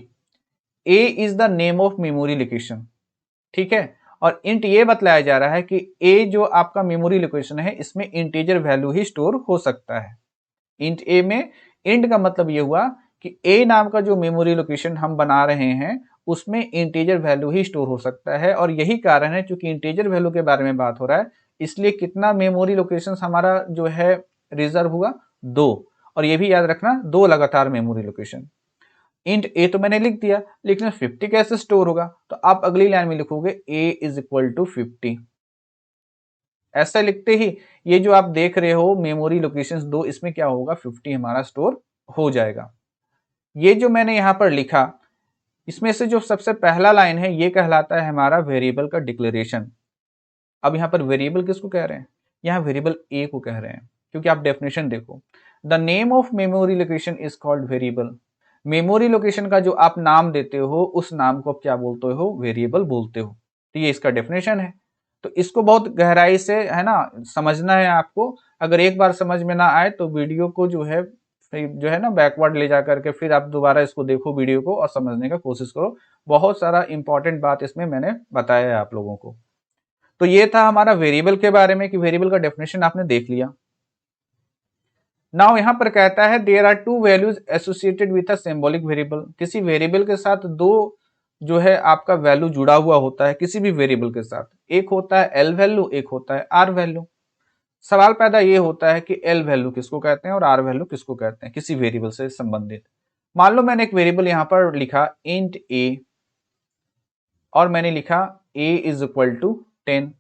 A is the name of memory location. ठीक है, और इंट ये बतलाया जा रहा है कि ए जो आपका मेमोरी लोकेशन है इसमें इंटीजर वैल्यू ही स्टोर हो सकता है। इंट ए में इंट का मतलब ये हुआ कि ए नाम का जो मेमोरी लोकेशन हम बना रहे हैं उसमें इंटीजर वैल्यू ही स्टोर हो सकता है। और यही कारण है, चूंकि इंटीजर वैल्यू के बारे में बात हो रहा है, इसलिए कितना मेमोरी लोकेशन हमारा जो है रिजर्व हुआ? 2। और ये भी याद रखना 2 लगातार मेमोरी लोकेशन। इंट ए तो मैंने लिख दिया, लेकिन 50 कैसे स्टोर होगा? तो आप अगली लाइन में लिखोगे ए इज इक्वल टू 50। ऐसा लिखते ही ये जो आप देख रहे हो मेमोरी लोकेशंस 2, इसमें क्या होगा? 50 हमारा स्टोर हो जाएगा। ये जो मैंने यहां पर लिखा, इसमें से जो सबसे पहला लाइन है ये कहलाता है हमारा वेरिएबल का डिक्लेरेशन। अब यहाँ पर वेरिएबल किसको कह रहे हैं, यहाँ वेरिएबल ए को कह रहे हैं, क्योंकि आप डेफिनेशन देखो, the name of memory location is called variable. Memory location का जो आप नाम देते हो उस नाम को आप क्या बोलते हो, वेरिएबल बोलते हो। तो ये इसका डेफिनेशन है। तो इसको बहुत गहराई से है ना समझना है आपको। अगर एक बार समझ में ना आए तो वीडियो को जो है ना बैकवर्ड ले जा करके फिर आप दोबारा इसको देखो वीडियो को और समझने का कोशिश करो। बहुत सारा इंपॉर्टेंट बात इसमें मैंने बताया है आप लोगों को। तो ये था हमारा वेरिएबल के बारे में कि वेरिएबल का डेफिनेशन आपने देख लिया। नाउ यहां पर कहता है there are two values associated with a symbolic variable. किसी वेरिएबल के साथ दो जो है आपका वैल्यू जुड़ा हुआ होता है किसी भी वेरिएबल के साथ। एक होता है एल वैल्यू, एक होता है आर वैल्यू। सवाल पैदा ये होता है कि एल वैल्यू किसको कहते हैं और आर वैल्यू किसको कहते हैं किसी वेरिएबल से संबंधित। मान लो मैंने एक वेरिएबल यहां पर लिखा इंट ए और मैंने लिखा ए इज इक्वल टू 10।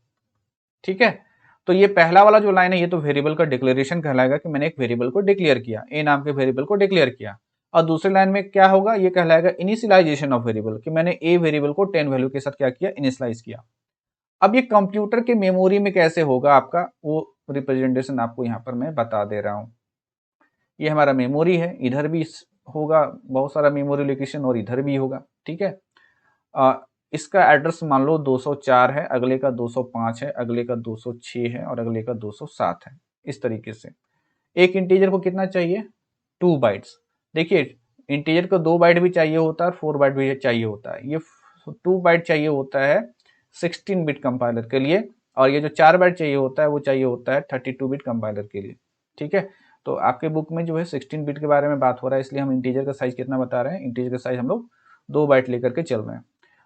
ठीक है, तो ये पहला वाला जो लाइन है ये तो वेरिएबल का डिक्लेरेशन कहलाएगा कि मैंने एक वेरिएबल को डिक्लेयर किया, ए नाम के वेरिएबल को डिक्लेयर किया। और दूसरी लाइन में क्या होगा, ये कहलाएगा इनिशियलाइजेशन ऑफ वेरिएबल, कि मैंने ए वेरिएबल को 10 वैल्यू के साथ क्या किया, इनिशियलाइज किया। अब ये कंप्यूटर के मेमोरी में कैसे होगा आपका, वो रिप्रेजेंटेशन आपको यहाँ पर मैं बता दे रहा हूँ। ये हमारा मेमोरी है, इधर भी होगा बहुत सारा मेमोरी लोकेशन और इधर भी होगा। ठीक है, इसका एड्रेस मान लो 204 है, अगले का 205 है, अगले का 206 है और अगले का 207 है। इस तरीके से एक इंटीजर को कितना चाहिए, 2 बाइट्स। देखिए इंटीजर को 2 बाइट भी चाहिए होता है और 4 बाइट भी चाहिए होता है। ये 2 बाइट चाहिए होता है 16 बिट कंपाइलर के लिए और ये जो 4 बाइट चाहिए होता है वो चाहिए होता है 32 बिट कंपाइलर के लिए। ठीक है, तो आपके बुक में जो है 16 बिट के बारे में बात हो रहा है, इसलिए हम इंटीजर का साइज कितना बता रहे हैं, इंटीजर का साइज हम लोग 2 बाइट लेकर के चल रहे हैं।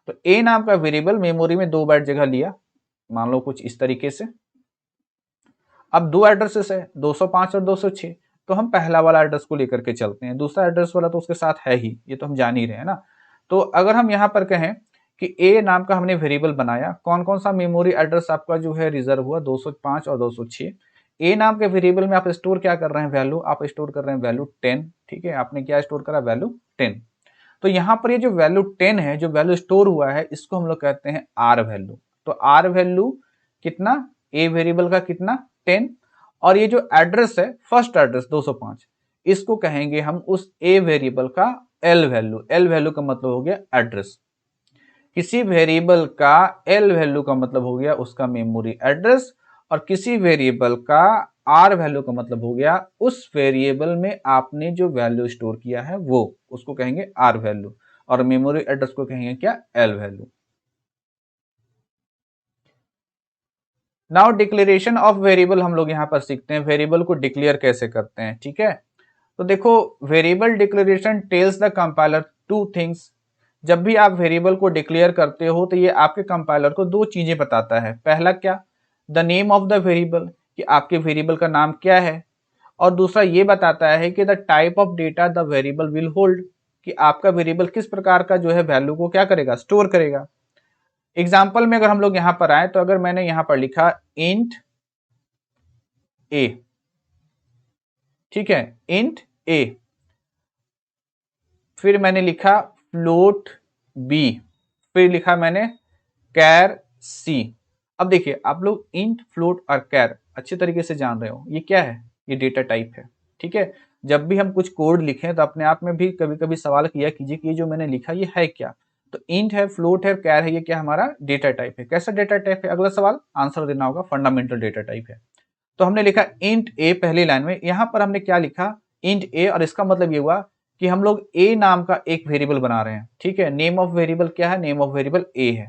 तो ए नाम का वेरिएबल मेमोरी में 2 बाइट जगह लिया, मान लो कुछ इस तरीके से। अब दो एड्रेसेस है 205 और 206, तो हम पहला वाला एड्रेस को लेकर के चलते हैं, दूसरा एड्रेस वाला तो उसके साथ है ही, ये तो हम जान ही रहे हैं ना। तो अगर हम यहाँ पर कहें कि ए नाम का हमने वेरिएबल बनाया, कौन कौन सा मेमोरी एड्रेस आपका जो है रिजर्व हुआ, 205 और 206। ए नाम के वेरिएबल में आप स्टोर क्या कर रहे हैं, वैल्यू, आप स्टोर कर रहे हैं वैल्यू 10। ठीक है, आपने क्या स्टोर करा, वैल्यू 10। तो यहाँ पर ये जो वैल्यू 10 है, जो वैल्यू स्टोर हुआ है, इसको हम लोग कहते हैं आर वैल्यू। तो आर वैल्यू कितना, ए वेरिएबल का कितना, 10। और ये जो एड्रेस है, फर्स्ट एड्रेस 205, इसको कहेंगे हम उस ए वेरिएबल का एल वैल्यू। एल वैल्यू का मतलब हो गया एड्रेस। किसी वेरिएबल का एल वैल्यू का मतलब हो गया उसका मेमोरी एड्रेस, और किसी वेरिएबल का आर वैल्यू का मतलब हो गया उस वेरिएबल में आपने जो वैल्यू स्टोर किया है वो, उसको कहेंगे आर वैल्यू, और मेमोरी एड्रेस को कहेंगे क्या, L value. Now declaration of variable हम लोग यहाँ पर सीखते हैं, वेरिएबल को डिक्लेयर कैसे करते हैं। ठीक है, तो देखो variable declaration tells the compiler two things. जब भी आप वेरिएबल को डिक्लेयर करते हो तो ये आपके कंपाइलर को दो चीजें बताता है। पहला क्या, the name of the variable, कि आपके वेरिएबल का नाम क्या है, और दूसरा ये बताता है कि the type of data the variable will hold, कि आपका वेरिएबल किस प्रकार का जो है वैल्यू को क्या करेगा, स्टोर करेगा। एग्जाम्पल में अगर हम लोग यहां पर आए तो अगर मैंने यहां पर लिखा इंट ए, ठीक है, इंट ए, फिर मैंने लिखा फ्लोट बी, फिर लिखा मैंने कैर सी। अब देखिए आप लोग इंट, फ्लोट और कैर अच्छे तरीके से जान रहे हो, ये क्या है, ये डेटा टाइप है। ठीक है, जब भी हम कुछ कोड लिखें तो अपने आप में भी कभी कभी सवाल किया कीजिए कि ये जो मैंने लिखा ये है क्या। तो इंट है, फ्लोट है, कैर है, ये क्या हमारा डेटा टाइप है। कैसा डेटा टाइप है, अगला सवाल आंसर देना होगा, फंडामेंटल डेटा टाइप है। तो हमने लिखा इंट ए पहली लाइन में, यहां पर हमने क्या लिखा, इंट ए, और इसका मतलब ये हुआ कि हम लोग ए नाम का एक वेरिएबल बना रहे हैं। ठीक है, नेम ऑफ वेरिएबल क्या है, नेम ऑफ वेरिएबल ए है,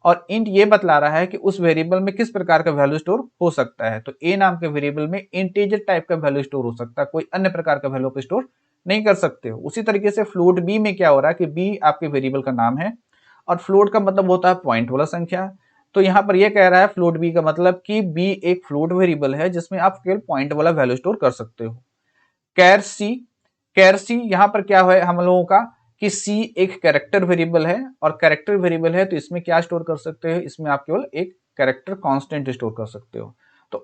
और इंट ये बतला रहा है कि उस वेरिएबल में किस प्रकार का वैल्यू स्टोर हो सकता है। तो ए नाम के वेरिएबल में इंटीजर टाइप का वैल्यू स्टोर हो सकता है, कोई अन्य प्रकार का वैल्यू को स्टोर नहीं कर सकते हो। उसी तरीके से फ्लोट बी में क्या हो रहा है कि बी आपके वेरिएबल का नाम है, और फ्लोट का मतलब होता है पॉइंट वाला संख्या। तो यहाँ पर यह कह रहा है फ्लोट बी का मतलब कि बी एक फ्लोट वेरिएबल है जिसमें आप केवल पॉइंट वाला वैल्यू स्टोर कर सकते हो। कैर सी, कैर सी यहाँ पर क्या है हम लोगों का कि सी एक कैरेक्टर वेरिएबल है, और कैरेक्टर वेरिएबल है तो इसमें क्या स्टोर कर सकते हो, इसमें आप केवल एक कैरेक्टर कांस्टेंट स्टोर कर सकते हो। तो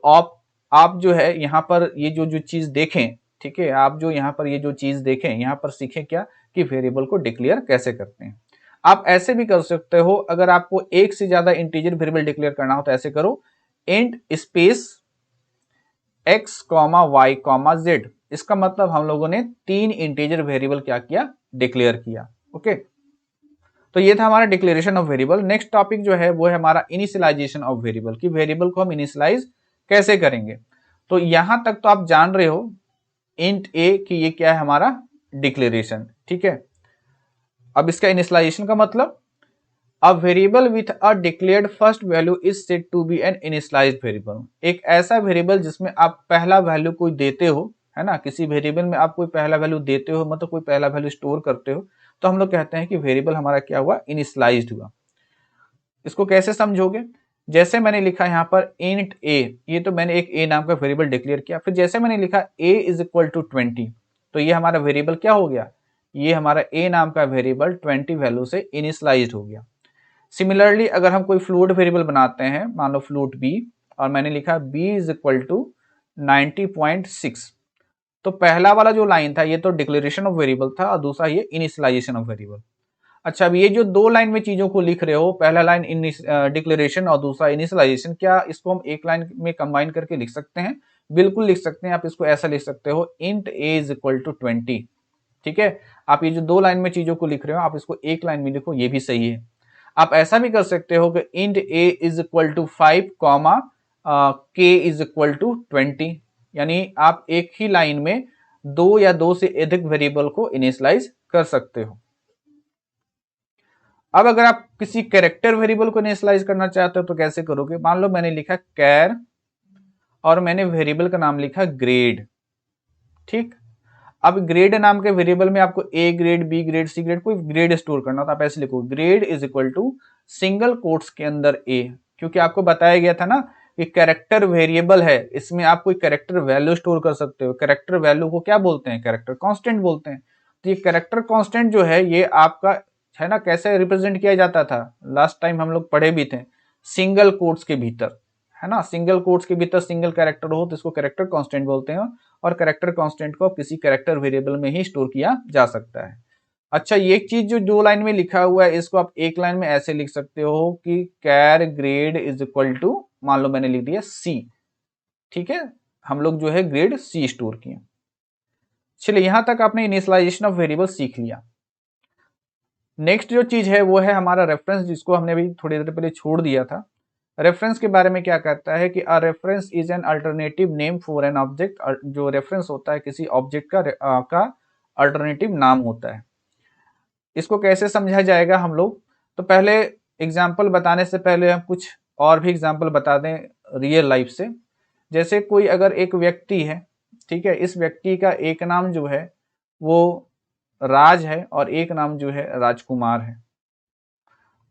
आप जो है यहाँ पर ये जो चीज देखें, ठीक है, आप जो यहाँ पर ये जो चीज देखें, यहाँ पर सीखें क्या कि वेरिएबल को डिक्लेयर कैसे करते हैं। आप ऐसे भी कर सकते हो, अगर आपको एक से ज्यादा इंटीजर वेरिएबल डिक्लेयर करना हो तो ऐसे करो, int space x comma Y comma Z. इसका मतलब हम लोगों ने 3 इंटीजर वेरिएबल क्या किया, डिक्लेयर किया। ओके, तो ये था हमारा declaration of variable. Next topic जो है वो है हमारा इनिशियलाइजेशन ऑफ वेरिएबल, कि वेरिएबल को हम इनिशियलाइज कैसे करेंगे। तो यहां तक तो आप जान रहे हो इंट ए कि ये क्या है, हमारा डिक्लेरेशन। ठीक है, अब इसका इनिशियलाइजेशन का मतलब, a variable with a declared first value is said to be an initialised variable. एक ऐसा वेरिएबल जिसमें आप पहला वैल्यू कोई देते हो, है ना, किसी वेरिएबल में आप कोई पहला वैल्यू देते हो, मतलब कोई पहला वैल्यू स्टोर करते हो, तो हम लोग कहते हैं कि वेरिएबल हमारा क्या हुआ, इनिशियलाइज्ड हुआ। इसको कैसे समझोगे, जैसे मैंने लिखा यहाँ पर इंट ए, ये तो मैंने एक ए नाम का वेरिएबल डिक्लेयर किया, फिर जैसे मैंने लिखा ए इज इक्वल टू 20, तो ये हमारा वेरिएबल क्या हो गया, ये हमारा ए नाम का वेरिएबल 20 वैल्यू से इनिशियलाइज्ड हो गया। सिमिलरली अगर हम कोई फ्लोट वेरिएबल बनाते हैं, मान लो फ्लोट बी, और मैंने लिखा b इज इक्वल टू 90.6, तो पहला वाला जो लाइन था ये तो डिक्लेरेशन ऑफ वेरिएबल था, और दूसरा ये इनिशियलाइजेशन ऑफ वेरिएबल। अच्छा, अब ये जो दो लाइन में चीजों को लिख रहे हो, पहला लाइन डिक्लेरेशन और दूसरा इनिशियलाइजेशन, क्या इसको हम एक लाइन में कंबाइन करके लिख सकते हैं? बिल्कुल लिख सकते हैं। आप इसको ऐसा लिख सकते हो, int A is equal to 20। ठीक है, आप ये जो दो लाइन में चीजों को लिख रहे हो, आप इसको एक लाइन में लिखो, ये भी सही है। आप ऐसा भी कर सकते हो कि int A is equal to 5 comma K is equal to 20, यानी आप एक ही लाइन में दो या दो से अधिक वेरिएबल को इनिशियलाइज कर सकते हो। अब अगर आप किसी कैरेक्टर वेरिएबल को इनिशियलाइज करना चाहते हो तो कैसे करोगे? मान लो मैंने लिखा कैर और मैंने वेरिएबल का नाम लिखा ग्रेड। ठीक, अब ग्रेड नाम के वेरिएबल में आपको A grade, B grade, C grade, कोई ग्रेड स्टोर करना हो तो आप ऐसे लिखो, grade is equal to single quotes के अंदर ए, क्योंकि आपको बताया गया था ना कि कैरेक्टर वेरिएबल है, इसमें आप कोई कैरेक्टर वैल्यू स्टोर कर सकते हो। कैरेक्टर वैल्यू को क्या बोलते हैं? कैरेक्टर कांस्टेंट बोलते हैं। तो ये कैरेक्टर कांस्टेंट जो है ये आपका है ना, कैसे रिप्रेजेंट किया जाता था, लास्ट टाइम हम लोग पढ़े भी थे, सिंगल कोट्स के भीतर, है ना, सिंगल कोट्स के भीतर सिंगल कैरेक्टर हो तो इसको कैरेक्टर कांस्टेंट बोलते हैं, और कैरेक्टर कांस्टेंट को किसी कैरेक्टर वेरिएबल में ही स्टोर किया जा सकता है। अच्छा, ये चीज जो दो लाइन में लिखा हुआ है इसको आप एक लाइन में ऐसे लिख सकते हो कि कैर ग्रेड इज इक्वल टू, मान लो मैंने लिख दिया सी। ठीक है, हम लोग जो है ग्रेड सी स्टोर किए। चलिए, यहां तक आपने इनिशियलाइजेशन ऑफ वेरिएबल सीख लिया। नेक्स्ट जो चीज है वो है हमारा रेफरेंस, जिसको हमने अभी थोड़ी देर पहले छोड़ दिया था। रेफरेंस के बारे में क्या कहता है कि a reference is an alternative name for an object. जो रेफरेंस होता है किसी ऑब्जेक्ट का अल्टरनेटिव नाम होता है। इसको कैसे समझा जाएगा हम लोग? तो पहले एग्जाम्पल बताने से पहले हम कुछ और भी एग्जाम्पल बता दें रियल लाइफ से। जैसे कोई अगर एक व्यक्ति है, ठीक है, इस व्यक्ति का एक नाम जो है वो राज है और एक नाम जो है राजकुमार है।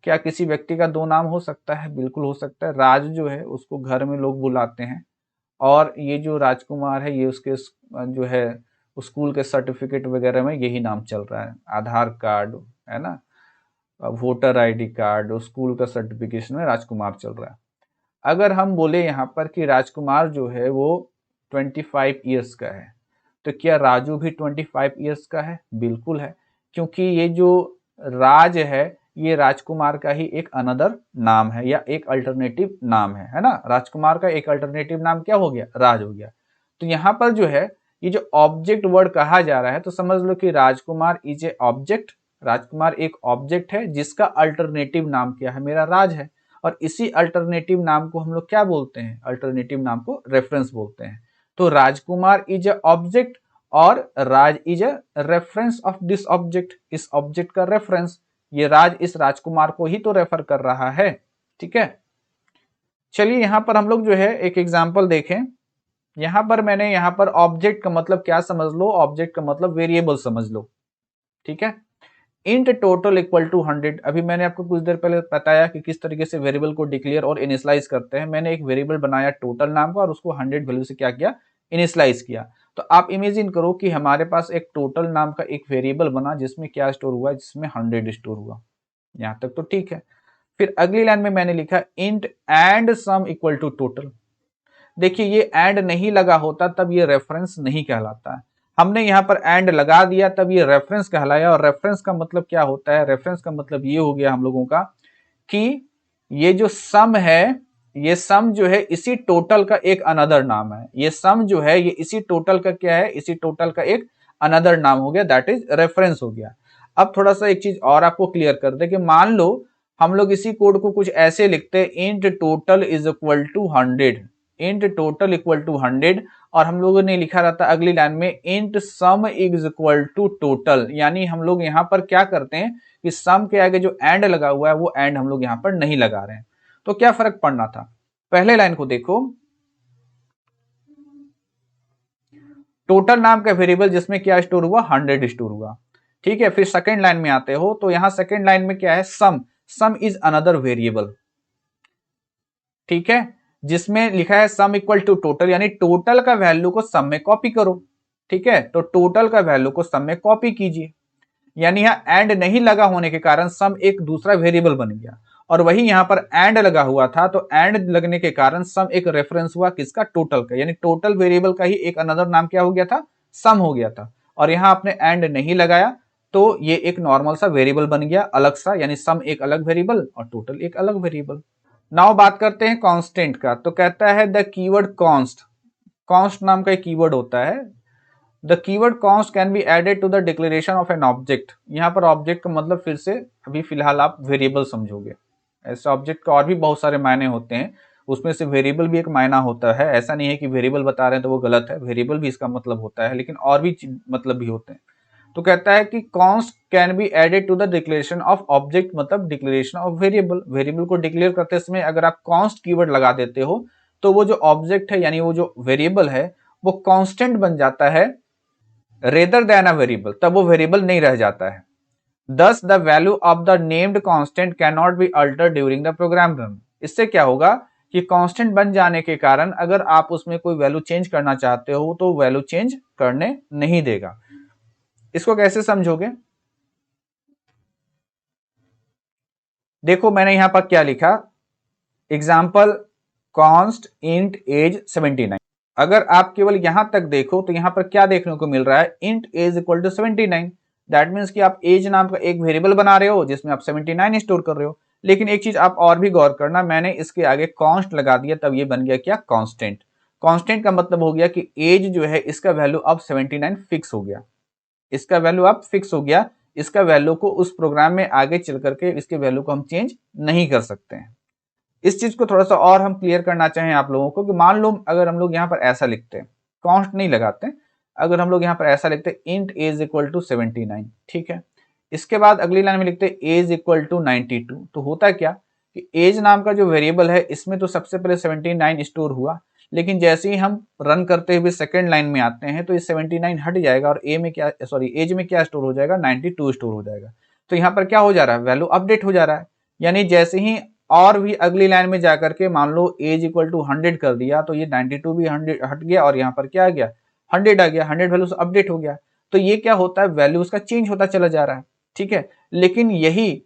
क्या किसी व्यक्ति का दो नाम हो सकता है? बिल्कुल हो सकता है। राज जो है उसको घर में लोग बुलाते हैं, और ये जो राजकुमार है ये उसके जो है स्कूल के सर्टिफिकेट वगैरह में यही नाम चल रहा है, आधार कार्ड, है ना, वोटर आईडी कार्ड, स्कूल का सर्टिफिकेशन में राजकुमार चल रहा है। अगर हम बोले यहाँ पर कि राजकुमार जो है वो 25 ईयर्स का है, तो क्या राजू भी 25 ईयर्स का है? बिल्कुल है, क्योंकि ये जो राज है ये राजकुमार का ही एक अनदर नाम है या एक अल्टरनेटिव नाम है ना। राजकुमार का एक अल्टरनेटिव नाम क्या हो गया? राज हो गया। तो यहाँ पर जो है ये जो ऑब्जेक्ट वर्ड कहा जा रहा है, तो समझ लो कि राजकुमार इज ए ऑब्जेक्ट। राजकुमार एक ऑब्जेक्ट है जिसका अल्टरनेटिव नाम क्या है? मेरा राज है। और इसी अल्टरनेटिव नाम को हम लोग क्या बोलते हैं? अल्टरनेटिव नाम को रेफरेंस बोलते हैं। तो राजकुमार इज ए ऑब्जेक्ट और Raj is a reference of this object. इस ऑब्जेक्ट का रेफरेंस, ये राज इस राजकुमार को ही तो रेफर कर रहा है। ठीक है, चलिए यहां पर हम लोग जो है एक एग्जांपल देखें। यहां पर मैंने यहां पर ऑब्जेक्ट का मतलब क्या समझ लो? ऑब्जेक्ट का मतलब वेरिएबल समझ लो। ठीक है, इंट टोटल इक्वल टू 100। अभी मैंने आपको कुछ देर पहले बताया कि किस तरीके से वेरिएबल को डिक्लेयर और इनिशियलाइज करते हैं। मैंने एक वेरिएबल बनाया टोटल नाम का और उसको 100 वैल्यू से क्या किया? इनिशियलाइज किया। तो आप इमेजिन करो कि हमारे पास एक टोटल नाम का एक वेरिएबल बना जिसमें क्या स्टोर हुआ? जिसमें 100 स्टोर हुआ। यहां तक तो ठीक है। फिर अगली लाइन में मैंने लिखा int and sum equal to total. देखिए, ये एंड नहीं लगा होता तब ये रेफरेंस नहीं कहलाता है। हमने यहाँ पर एंड लगा दिया तब ये रेफरेंस कहलाया। और रेफरेंस का मतलब क्या होता है? रेफरेंस का मतलब ये हो गया हम लोगों का कि ये जो सम है, ये सम जो है इसी टोटल का एक अनदर नाम है। ये सम जो है ये इसी टोटल का क्या है? इसी टोटल का एक अनदर नाम हो गया, दैट इज रेफरेंस हो गया। अब थोड़ा सा एक चीज और आपको क्लियर कर दे कि मान लो हम लोग इसी कोड को कुछ ऐसे लिखते हैं, int total is equal to 100, int total equal to 100, और हम लोगों ने लिखा रहता अगली लाइन में int sum is equal to total. यानी हम लोग यहाँ पर क्या करते हैं कि सम के आगे जो एंड लगा हुआ है वो एंड हम लोग यहाँ पर नहीं लगा रहे हैं। तो क्या फर्क पड़ना था? पहले लाइन को देखो, टोटल नाम का वेरिएबल जिसमें क्या स्टोर हुआ? 100 स्टोर हुआ। ठीक है, फिर सेकेंड लाइन में आते हो तो यहां सेकेंड लाइन में क्या है? सम, सम इज अनदर वेरिएबल। ठीक है, जिसमें लिखा है सम इक्वल टू टोटल, यानी टोटल का वैल्यू को सम में कॉपी करो। ठीक है, तो टोटल का वैल्यू को सम में कॉपी कीजिए। यानी यहाँ एंड नहीं लगा होने के कारण सम एक दूसरा वेरिएबल बन गया, और वही यहाँ पर एंड लगा हुआ था तो एंड लगने के कारण सम एक रेफरेंस हुआ किसका? टोटल का। यानी टोटल वेरिएबल का ही एक अनदर नाम क्या हो गया था? सम हो गया था। और यहाँ आपने एंड नहीं लगाया तो ये एक नॉर्मल सा वेरिएबल बन गया अलग सा, यानी सम एक अलग वेरिएबल और टोटल एक अलग वेरिएबल। नाउ बात करते हैं कांस्टेंट का। तो कहता है द कीवर्ड कॉन्स्ट, कॉन्स्ट नाम का एक कीवर्ड होता है। The keyword const can be added to the declaration of an object. यहाँ पर ऑब्जेक्ट का मतलब फिर से अभी फिलहाल आप वेरिएबल समझोगे। ऐसे ऑब्जेक्ट का और भी बहुत सारे मायने होते हैं, उसमें से वेरिएबल भी एक मायना होता है। ऐसा नहीं है कि वेरिएबल बता रहे हैं तो वो गलत है, वेरिएबल भी इसका मतलब होता है, लेकिन और भी मतलब भी होते हैं। तो कहता है कि const can be added to the declaration of object, मतलब डिक्लेरेशन ऑफ वेरिएबल। वेरिएबल को डिक्लेयर करते समय अगर आप कॉन्स्ट कीवर्ड लगा देते हो तो वो जो ऑब्जेक्ट है यानी वो जो वेरिएबल है वो कांस्टेंट बन जाता है रेदर देन अ वेरिएबल, तब वो वेरिएबल नहीं रह जाता है। Thus the value of the named constant cannot be altered during the program run। इससे क्या होगा कि कांस्टेंट बन जाने के कारण अगर आप उसमें कोई वैल्यू चेंज करना चाहते हो तो वैल्यू चेंज करने नहीं देगा। इसको कैसे समझोगे? देखो मैंने यहां पर क्या लिखा, एग्जाम्पल कॉन्स्ट इंट एज 79। अगर आप केवल यहां तक देखो तो यहां पर क्या देखने को मिल रहा है? Int age equal to 79। That means कि आप एज नाम का एक वेरिएबल बना रहे हो जिसमें आप 79 स्टोर कर रहे हो। लेकिन एक चीज आप और भी गौर करना, मैंने इसके आगे कॉन्स्ट लगा दिया तब ये बन गया क्या? कांस्टेंट। कांस्टेंट का मतलब हो गया कि एज जो है इसका वैल्यू अब 79 फिक्स हो गया, इसका वैल्यू अब फिक्स हो गया। इसका वैल्यू को उस प्रोग्राम में आगे चल करके इसके वैल्यू को हम चेंज नहीं कर सकते हैं। इस चीज को थोड़ा सा और हम क्लियर करना चाहें आप लोगों को कि मान लो अगर हम लोग यहाँ पर ऐसा लिखते हैं, कॉन्स्ट नहीं लगाते, अगर हम लोग यहाँ पर ऐसा लिखते हैं इंट एज इक्वल टू 79, ठीक है, इसके बाद अगली लाइन में लिखते हैं एज इक्वल टू 92, तो होता क्या कि एज नाम का जो वेरिएबल है इसमें तो सबसे पहले 79 स्टोर हुआ, लेकिन जैसे ही हम रन करते हुए सेकेंड लाइन में आते हैं तो ये 79 हट जाएगा और ए में क्या, सॉरी एज में क्या स्टोर हो जाएगा? 92 स्टोर हो जाएगा। तो यहाँ पर क्या हो जा रहा है? वैल्यू अपडेट हो जा रहा है। यानी जैसे ही और भी अगली लाइन में जाकर के मान लो एज इक्वल टू 100 कर दिया तो ये 92 भी 100 हट गया और यहाँ पर क्या आ गया? 100 आ गया, 100 वैल्यू अपडेट हो गया। तो ये क्या होता है? वैल्यू उसका चेंज होता चला जा रहा है। ठीक है, लेकिन यही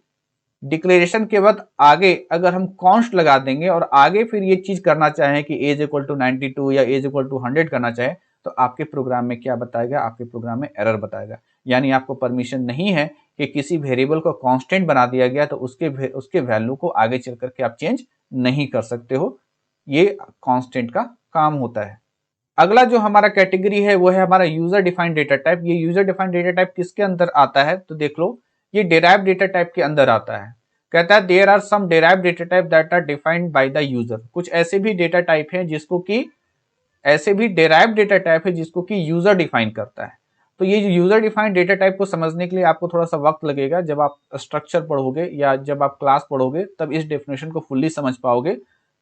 डिक्लेरेशन के बाद आगे अगर हम कॉन्स्ट लगा देंगे और आगे फिर ये चीज करना चाहें कि एज इक्वल टू 92 या एज इक्वल टू 100 करना चाहे तो आपके प्रोग्राम में क्या बताएगा? आपके प्रोग्राम में एरर बताएगा। यानी आपको परमिशन नहीं है कि किसी वेरिएबल को कांस्टेंट बना दिया गया तो उसके वैल्यू को आगे चल करके आप चेंज नहीं कर सकते हो। ये कांस्टेंट का काम होता है। अगला जो हमारा कैटेगरी है वो है हमारा यूजर डिफाइंड डेटा टाइप। ये यूजर डिफाइंड डेटा टाइप किसके अंदर आता है? तो देख लो, ये डेराइव डेटा टाइप के अंदर आता है। कहता है there are some derive data type that are defined by the user. कुछ ऐसे भी डेटा टाइप है जिसको कि ऐसे भी डेराइव डेटा टाइप है जिसको कि यूजर डिफाइन करता है। तो ये जो यूजर डिफाइंड डेटा टाइप को समझने के लिए आपको थोड़ा सा वक्त लगेगा। जब आप स्ट्रक्चर पढ़ोगे या जब आप क्लास पढ़ोगे तब इस डेफिनेशन को फुल्ली समझ पाओगे।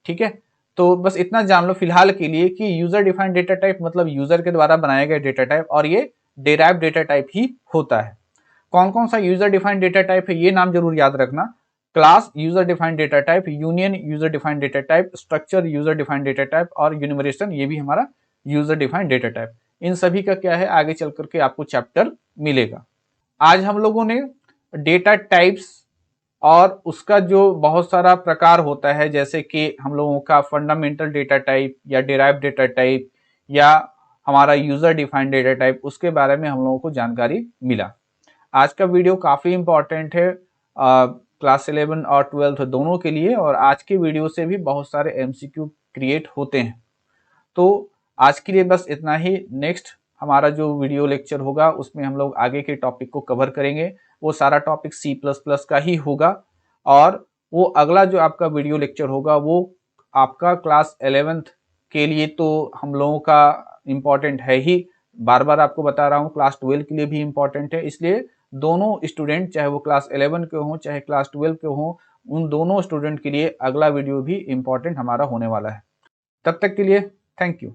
ठीक है, तो बस इतना जान लो फिलहाल के लिए कि यूजर डिफाइंड डेटा टाइप मतलब यूजर के द्वारा बनाया गया डेटा टाइप, और ये डेराइव डेटा टाइप ही होता है। कौन कौन सा यूजर डिफाइंड डेटा टाइप है ये नाम जरूर याद रखना। Class user defined data type, union user defined data type, structure user defined data type और यूनिमरेशन ये भी हमारा यूजर डिफाइंड डेटा टाइप। इन सभी का क्या है आगे चल करके आपको चैप्टर मिलेगा। आज हम लोगों ने डेटा टाइप्स और उसका जो बहुत सारा प्रकार होता है, जैसे कि हम लोगों का फंडामेंटल डेटा टाइप या डिराइव डेटा टाइप या हमारा यूज़र डिफाइंड डेटा टाइप, उसके बारे में हम लोगों को जानकारी मिला। आज का वीडियो काफ़ी इम्पॉर्टेंट है क्लास 11 और 12 दोनों के लिए, और आज के वीडियो से भी बहुत सारे MCQ क्रिएट होते हैं। तो आज के लिए बस इतना ही। नेक्स्ट हमारा जो वीडियो लेक्चर होगा उसमें हम लोग आगे के टॉपिक को कवर करेंगे। वो सारा टॉपिक C++ का ही होगा, और वो अगला जो आपका वीडियो लेक्चर होगा वो आपका क्लास 11th के लिए तो हम लोगों का इम्पॉर्टेंट है ही, बार बार आपको बता रहा हूँ, क्लास 12 के लिए भी इम्पॉर्टेंट है। इसलिए दोनों स्टूडेंट, चाहे वो क्लास 11 के हों चाहे क्लास 12 के हों, उन दोनों स्टूडेंट के लिए अगला वीडियो भी इम्पॉर्टेंट हमारा होने वाला है। तब तक के लिए थैंक यू।